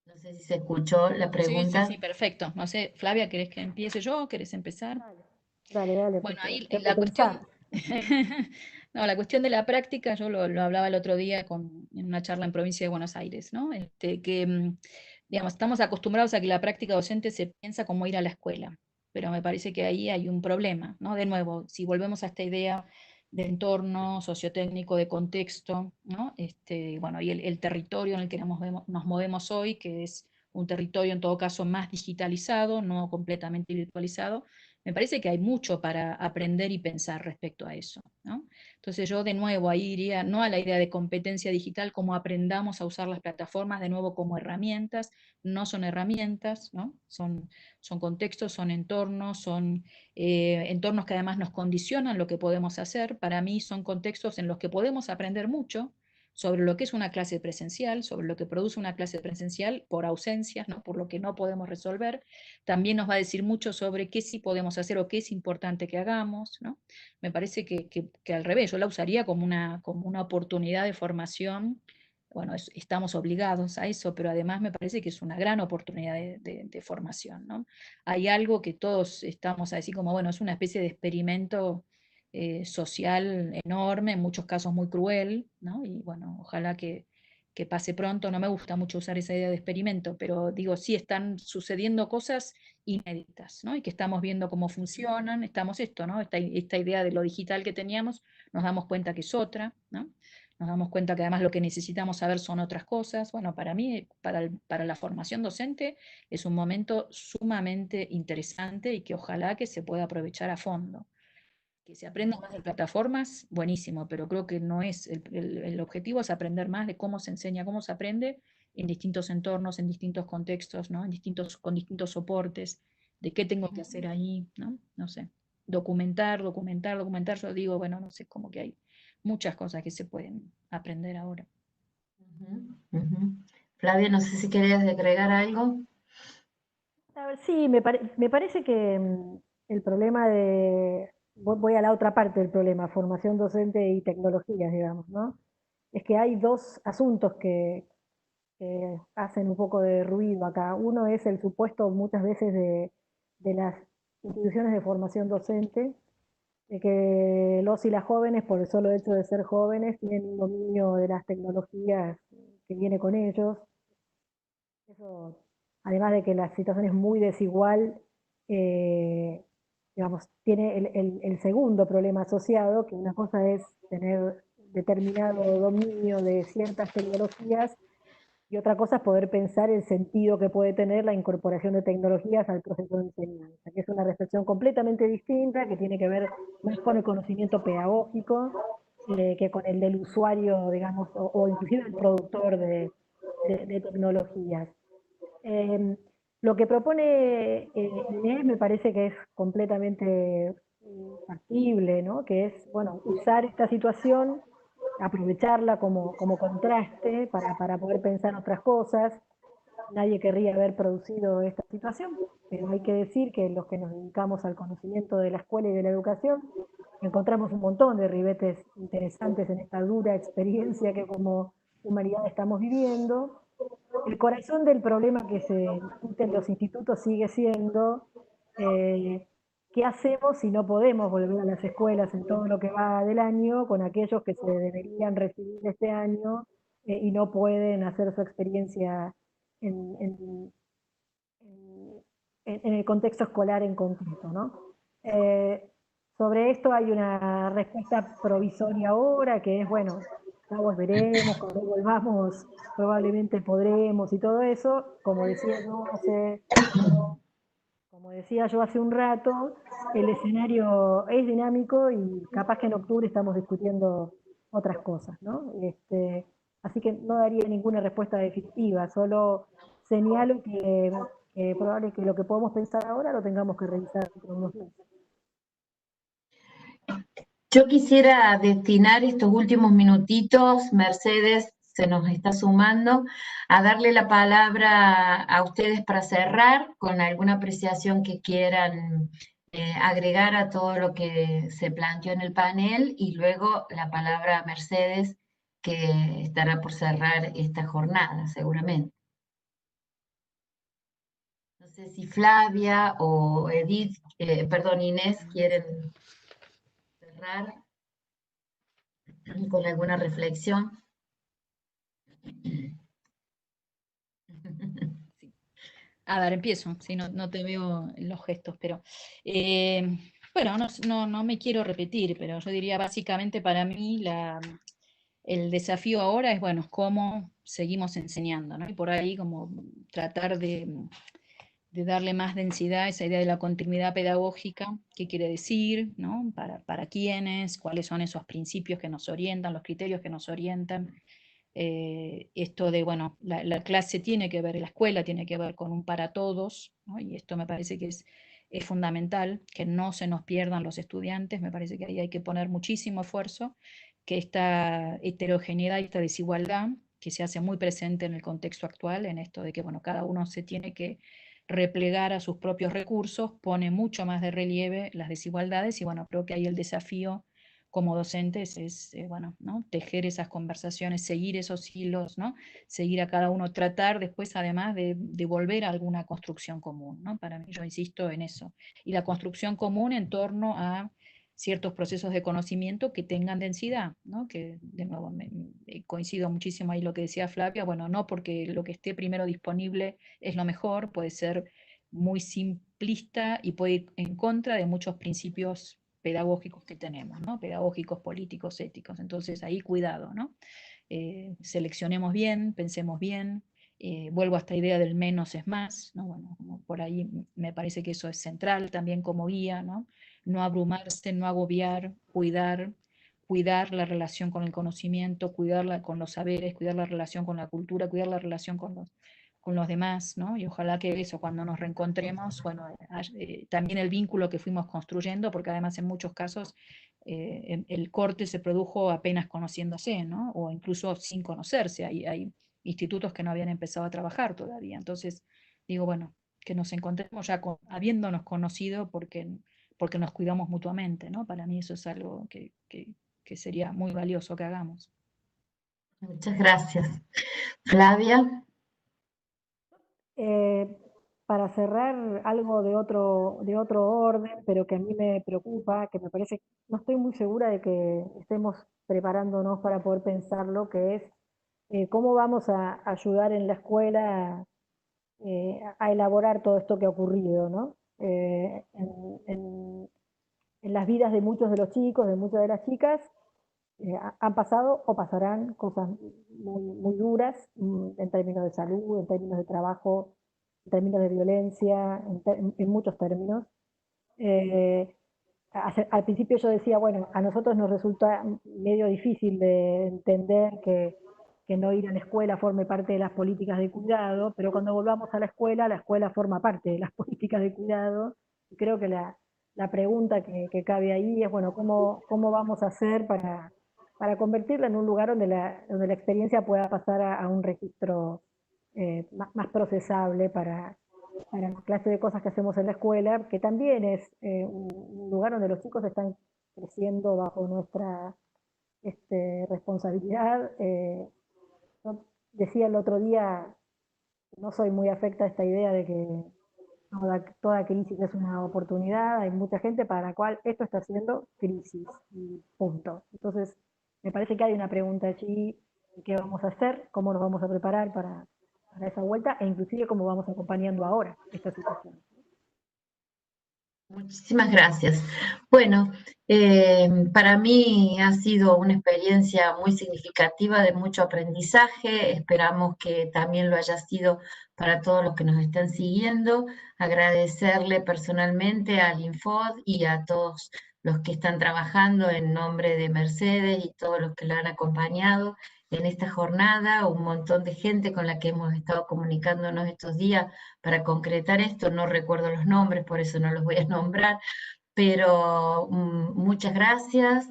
No sé si se escuchó la Sí, sí, sí, pregunta. perfecto. No sé, Flavia, ¿querés que empiece yo? ¿Querés empezar? Dale, dale, Bueno, porque ahí tengo que la pensar. cuestión, no, la cuestión de la práctica, yo lo hablaba el otro día en una charla en Provincia de Buenos Aires, ¿no? Que, digamos, estamos acostumbrados a que la práctica docente se piensa como ir a la escuela, pero me parece que ahí hay un problema, ¿no? De nuevo, si volvemos a esta idea de entorno sociotécnico, de contexto, ¿no? Bueno, y el territorio en el que nos movemos hoy, que es un territorio en todo caso más digitalizado, no completamente virtualizado, me parece que hay mucho para aprender y pensar respecto a eso, ¿no? Entonces yo de nuevo ahí iría no a la idea de competencia digital, como aprendamos a usar las plataformas de nuevo como herramientas, no son herramientas, ¿no? Son contextos, son entornos, son entornos que además nos condicionan lo que podemos hacer. Para mí son contextos en los que podemos aprender mucho sobre lo que es una clase presencial, sobre lo que produce una clase presencial por ausencias, ¿no? Por lo que no podemos resolver. También nos va a decir mucho sobre qué sí podemos hacer o qué es importante que hagamos, ¿no? Me parece que al revés, yo la usaría como una oportunidad de formación. Bueno, estamos obligados a eso, pero además me parece que es una gran oportunidad de formación, ¿no? Hay algo que todos estamos así como, bueno, es una especie de experimento social enorme, en muchos casos muy cruel, ¿no? Y bueno, ojalá que pase pronto. No me gusta mucho usar esa idea de experimento, pero digo, sí están sucediendo cosas inéditas, ¿no? Y que estamos viendo cómo funcionan, estamos esto, ¿no? Esta idea de lo digital que teníamos, nos damos cuenta que es otra, ¿no? Nos damos cuenta que además lo que necesitamos saber son otras cosas. Bueno, para mí, para la formación docente, es un momento sumamente interesante y que ojalá que se pueda aprovechar a fondo. Que se aprenda más de plataformas, buenísimo, pero creo que no es, el objetivo es aprender más de cómo se enseña, cómo se aprende en distintos entornos, en distintos contextos, ¿no? Con distintos soportes, de qué tengo que hacer ahí, ¿no? No sé, documentar, yo digo, bueno, no sé, como que hay muchas cosas que se pueden aprender ahora. Ujú, ujú. Flavia, no sé si querías agregar algo. A ver, sí, me parece que el problema de, voy a la otra parte del problema, formación docente y tecnologías, digamos, ¿no? Es que hay dos asuntos que hacen un poco de ruido acá. Uno es el supuesto muchas veces de las instituciones de formación docente, de que los y las jóvenes, por el solo hecho de ser jóvenes, tienen un dominio de las tecnologías que viene con ellos. Eso, además de que la situación es muy desigual, eh, digamos, tiene el segundo problema asociado, que una cosa es tener determinado dominio de ciertas tecnologías y otra cosa es poder pensar el sentido que puede tener la incorporación de tecnologías al proceso de enseñanza, que es una reflexión completamente distinta, que tiene que ver más con el conocimiento pedagógico que con el del usuario, digamos, o inclusive el productor de tecnologías. Eh, lo que propone Inés me parece que es completamente factible, ¿no? Que es, bueno, usar esta situación, aprovecharla como contraste para poder pensar otras cosas. Nadie querría haber producido esta situación, pero hay que decir que los que nos dedicamos al conocimiento de la escuela y de la educación, encontramos un montón de ribetes interesantes en esta dura experiencia que como humanidad estamos viviendo. El corazón del problema que se discute en los institutos sigue siendo qué hacemos si no podemos volver a las escuelas en todo lo que va del año con aquellos que se deberían recibir este año y no pueden hacer su experiencia en, en- en el contexto escolar en concreto, ¿no? Eh, Sobre esto hay una respuesta provisoria ahora, que es, bueno, ya volveremos, cuando volvamos probablemente podremos y todo eso, como decía yo hace un rato, el escenario es dinámico y capaz que en octubre estamos discutiendo otras cosas, ¿no? Así que no daría ninguna respuesta definitiva, solo señalo que probable que lo que podemos pensar ahora lo tengamos que revisar dentro de unos meses. Yo quisiera destinar estos últimos minutitos, Mercedes se nos está sumando, a darle la palabra a ustedes para cerrar con alguna apreciación que quieran agregar a todo lo que se planteó en el panel y luego la palabra a Mercedes que estará por cerrar esta jornada seguramente. No sé si Flavia o Edith, perdón, Inés, quieren cerrar con alguna reflexión. Sí. A ver, empiezo, si no, no te veo en los gestos, pero bueno, no me quiero repetir, pero yo diría básicamente para mí el desafío ahora es, bueno, cómo seguimos enseñando, ¿no? Y por ahí como tratar de darle más densidad a esa idea de la continuidad pedagógica, qué quiere decir, ¿no? Para quiénes, cuáles son esos principios que nos orientan, los criterios que nos orientan. Esto de, bueno, la clase tiene que ver, la escuela tiene que ver con un para todos, ¿no? Y esto me parece que es fundamental, que no se nos pierdan los estudiantes, me parece que ahí hay que poner muchísimo esfuerzo, que esta heterogeneidad y esta desigualdad que se hace muy presente en el contexto actual, en esto de que, bueno, cada uno se tiene que replegar a sus propios recursos, pone mucho más de relieve las desigualdades y bueno, creo que ahí el desafío como docentes es, bueno, ¿no? Tejer esas conversaciones, seguir esos hilos, ¿no? Seguir a cada uno, tratar después además de volver a alguna construcción común, ¿no? Para mí, yo insisto en eso. Y la construcción común en torno a ciertos procesos de conocimiento que tengan densidad, ¿no? Que de nuevo coincido muchísimo ahí lo que decía Flavia, bueno, no porque lo que esté primero disponible es lo mejor, puede ser muy simplista y puede ir en contra de muchos principios pedagógicos que tenemos, ¿no? Pedagógicos, políticos, éticos. Entonces ahí cuidado, ¿no? Seleccionemos bien, pensemos bien. Vuelvo a esta idea del menos es más, ¿no? Bueno, como por ahí me parece que eso es central también como guía, ¿no? No abrumarse, no agobiar, cuidar la relación con el conocimiento, cuidarla con los saberes, cuidar la relación con la cultura, cuidar la relación con los demás, ¿no? Y ojalá que eso, cuando nos reencontremos, bueno, también el vínculo que fuimos construyendo, porque además en muchos casos el corte se produjo apenas conociéndose, ¿no? O incluso sin conocerse. Hay institutos que no habían empezado a trabajar todavía. Entonces, digo, bueno, que nos encontremos ya habiéndonos conocido porque nos cuidamos mutuamente, ¿no? Para mí eso es algo que sería muy valioso que hagamos. Muchas gracias. Flavia. Para cerrar algo de otro orden, pero que a mí me preocupa, que me parece, no estoy muy segura de que estemos preparándonos para poder pensarlo, que es cómo vamos a ayudar en la escuela a elaborar todo esto que ha ocurrido, ¿no? En las vidas de muchos de los chicos, de muchas de las chicas, han pasado o pasarán cosas muy duras en términos de salud, en términos de trabajo, en términos de violencia, en muchos términos. Eh, Al principio yo decía, bueno, a nosotros nos resulta medio difícil de entender que no ir a la escuela forme parte de las políticas de cuidado, pero cuando volvamos a la escuela forma parte de las políticas de cuidado. Y creo que la pregunta que cabe ahí es, bueno, ¿cómo vamos a hacer para convertirla en un lugar donde donde la experiencia pueda pasar a un registro más procesable para la clase de cosas que hacemos en la escuela, que también es un lugar donde los chicos están creciendo bajo nuestra responsabilidad. Yo decía el otro día, no soy muy afecta a esta idea de que toda crisis es una oportunidad. Hay mucha gente para la cual esto está siendo crisis, y punto. Entonces, me parece que hay una pregunta allí: ¿qué vamos a hacer? ¿Cómo nos vamos a preparar para esa vuelta? E inclusive cómo vamos acompañando ahora esta situación. Muchísimas gracias. Bueno, para mí ha sido una experiencia muy significativa de mucho aprendizaje. Esperamos que también lo haya sido para todos los que nos están siguiendo. Agradecerle personalmente al Infod y a todos los que están trabajando en nombre de Mercedes y todos los que la han acompañado en esta jornada, un montón de gente con la que hemos estado comunicándonos estos días para concretar esto. No recuerdo los nombres, por eso no los voy a nombrar, pero muchas gracias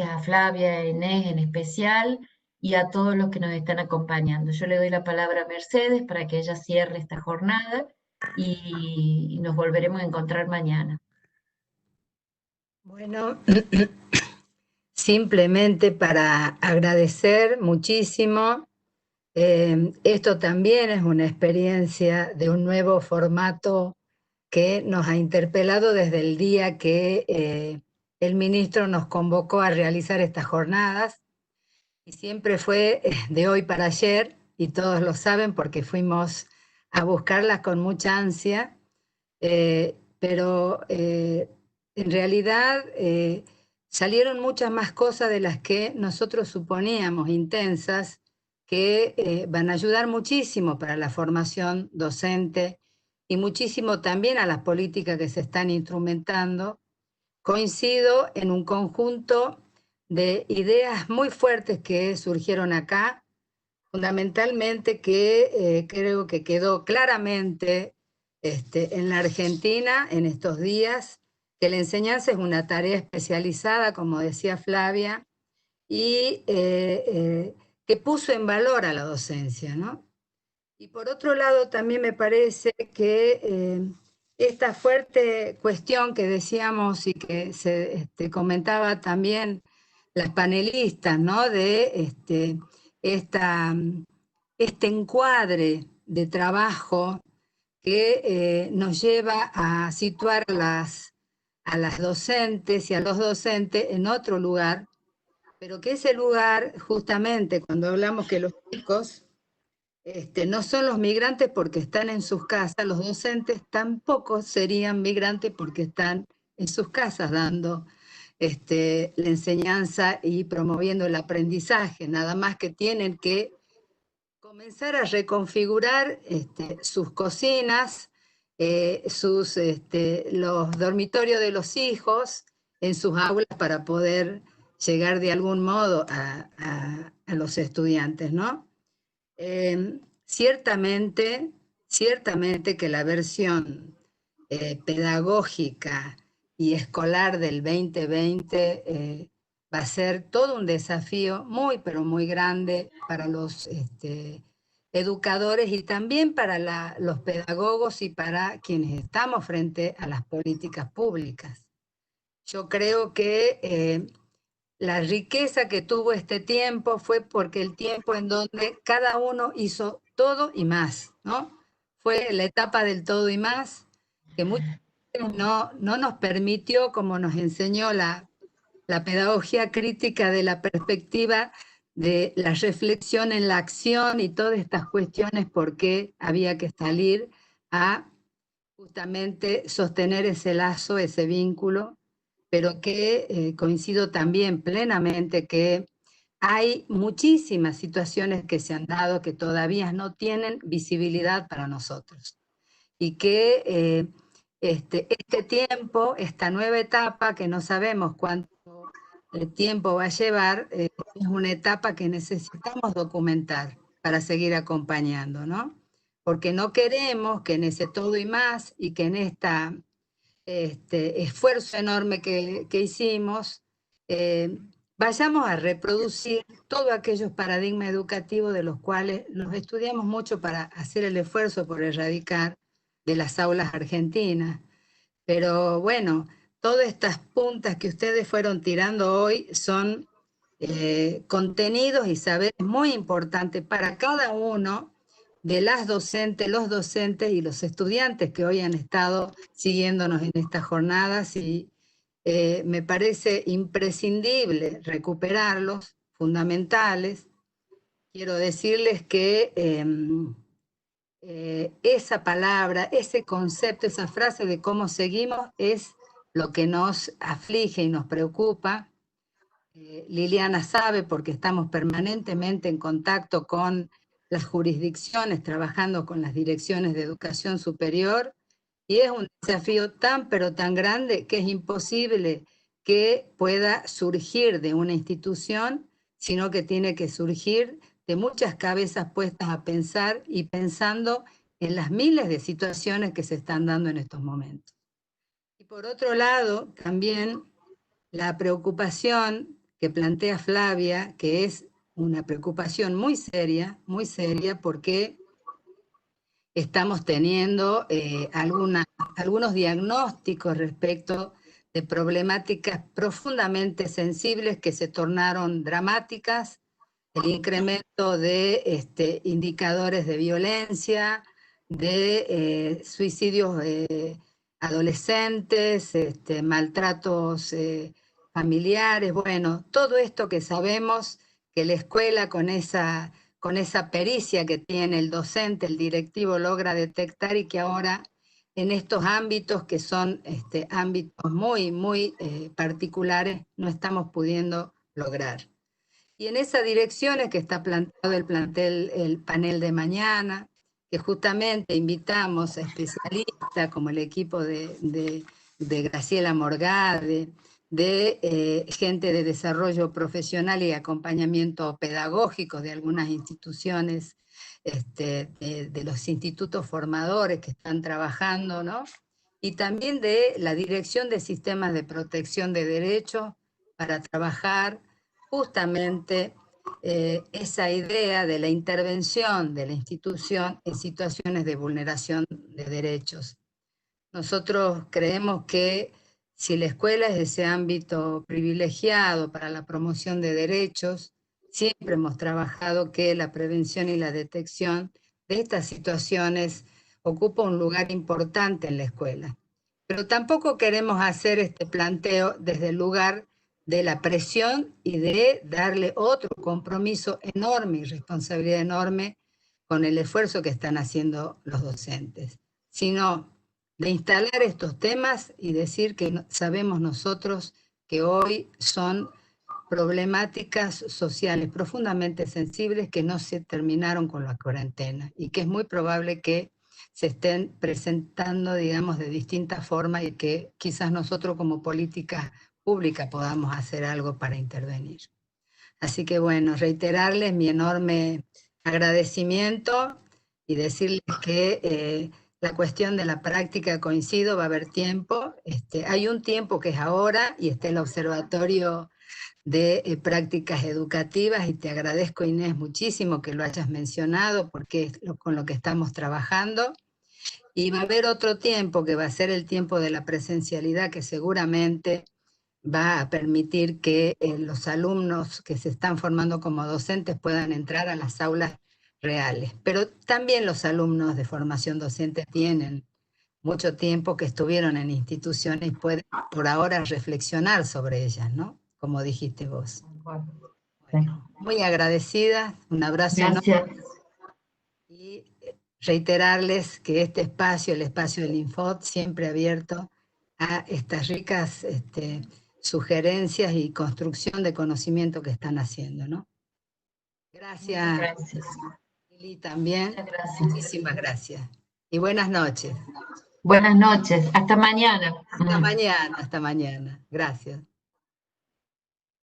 a Flavia, a Inés en especial, y a todos los que nos están acompañando. Yo le doy la palabra a Mercedes para que ella cierre esta jornada y nos volveremos a encontrar mañana. Bueno, simplemente para agradecer muchísimo. Esto también es una experiencia de un nuevo formato que nos ha interpelado desde el día que el ministro nos convocó a realizar estas jornadas, y siempre fue de hoy para ayer, y todos lo saben porque fuimos a buscarlas con mucha ansia, pero en realidad salieron muchas más cosas de las que nosotros suponíamos, intensas, que van a ayudar muchísimo para la formación docente y muchísimo también a las políticas que se están instrumentando. Coincido en un conjunto de ideas muy fuertes que surgieron acá, fundamentalmente que creo que quedó claramente en la Argentina en estos días, que la enseñanza es una tarea especializada, como decía Flavia, y que puso en valor a la docencia, ¿no? Y por otro lado, también me parece que esta fuerte cuestión que decíamos y que se comentaba también las panelistas, ¿no? De este encuadre de trabajo que nos lleva a situar a las docentes y a los docentes en otro lugar, pero que ese lugar, justamente cuando hablamos que los chicos no son los migrantes porque están en sus casas, los docentes tampoco serían migrantes porque están en sus casas dando la enseñanza y promoviendo el aprendizaje, nada más que tienen que comenzar a reconfigurar sus cocinas, los dormitorios de los hijos en sus aulas para poder llegar de algún modo a los estudiantes, ¿no? Ciertamente que la versión pedagógica y escolar del 2020 va a ser todo un desafío muy, pero muy grande para los educadores y también para los pedagogos y para quienes estamos frente a las políticas públicas. Yo creo que la riqueza que tuvo este tiempo fue porque el tiempo en donde cada uno hizo todo y más, ¿no? Fue la etapa del todo y más, que muchas veces no nos permitió, como nos enseñó la pedagogía crítica, de la perspectiva de la reflexión en la acción y todas estas cuestiones, por qué había que salir a justamente sostener ese lazo, ese vínculo, pero que coincido también plenamente que hay muchísimas situaciones que se han dado que todavía no tienen visibilidad para nosotros y que este tiempo, esta nueva etapa que no sabemos cuánto tiempo va a llevar, es una etapa que necesitamos documentar para seguir acompañando, ¿no? Porque no queremos que en ese todo y más y que en este esfuerzo enorme que hicimos, vayamos a reproducir todos aquellos paradigmas educativos de los cuales los estudiamos mucho para hacer el esfuerzo por erradicar de las aulas argentinas. Pero bueno, todas estas puntas que ustedes fueron tirando hoy son contenidos y saberes muy importantes para cada uno de las docentes, los docentes y los estudiantes que hoy han estado siguiéndonos en estas jornadas, y me parece imprescindible recuperarlos, fundamentales. Quiero decirles que esa palabra, ese concepto, esa frase de cómo seguimos es lo que nos aflige y nos preocupa. Liliana sabe, porque estamos permanentemente en contacto con las jurisdicciones, trabajando con las direcciones de educación superior, y es un desafío tan pero tan grande que es imposible que pueda surgir de una institución, sino que tiene que surgir de muchas cabezas puestas a pensar y pensando en las miles de situaciones que se están dando en estos momentos. Y por otro lado, también la preocupación que plantea Flavia, que es una preocupación muy seria, porque estamos teniendo algunos diagnósticos respecto de problemáticas profundamente sensibles que se tornaron dramáticas, el incremento de indicadores de violencia, de suicidios adolescentes, maltratos familiares, bueno, todo esto que sabemos que la escuela con esa pericia que tiene el docente, el directivo, logra detectar, y que ahora en estos ámbitos que son ámbitos muy, muy particulares, no estamos pudiendo lograr. Y en esa dirección es que está planteado el panel de mañana, que justamente invitamos a especialistas como el equipo de Graciela Morgade, de gente de desarrollo profesional y acompañamiento pedagógico de algunas instituciones, de los institutos formadores que están trabajando, ¿no? Y también de la Dirección de Sistemas de Protección de Derechos, para trabajar justamente esa idea de la intervención de la institución en situaciones de vulneración de derechos. Nosotros creemos que si la escuela es ese ámbito privilegiado para la promoción de derechos, siempre hemos trabajado que la prevención y la detección de estas situaciones ocupa un lugar importante en la escuela. Pero tampoco queremos hacer este planteo desde el lugar de la presión y de darle otro compromiso enorme y responsabilidad enorme con el esfuerzo que están haciendo los docentes, sino de instalar estos temas y decir que sabemos nosotros que hoy son problemáticas sociales profundamente sensibles que no se terminaron con la cuarentena y que es muy probable que se estén presentando, digamos, de distintas formas, y que quizás nosotros como política pública podamos hacer algo para intervenir. Así que bueno, reiterarles mi enorme agradecimiento y decirles que la cuestión de la práctica, coincido, va a haber tiempo. Hay un tiempo que es ahora, y está el observatorio de prácticas educativas, y te agradezco, Inés, muchísimo que lo hayas mencionado, porque es con lo que estamos trabajando. Y va a haber otro tiempo, que va a ser el tiempo de la presencialidad, que seguramente va a permitir que los alumnos que se están formando como docentes puedan entrar a las aulas reales. Pero también los alumnos de formación docente tienen mucho tiempo que estuvieron en instituciones y pueden por ahora reflexionar sobre ellas, ¿no? Como dijiste vos. Bueno, muy agradecida, un abrazo enorme. Gracias. Y reiterarles que este espacio, el espacio del Infod, siempre abierto a estas ricas sugerencias y construcción de conocimiento que están haciendo, ¿no? Gracias, Gracias. Lili, también. Muchas gracias. Muchísimas gracias. Y buenas noches. Buenas noches. Hasta mañana. Hasta mañana, hasta mañana. Gracias.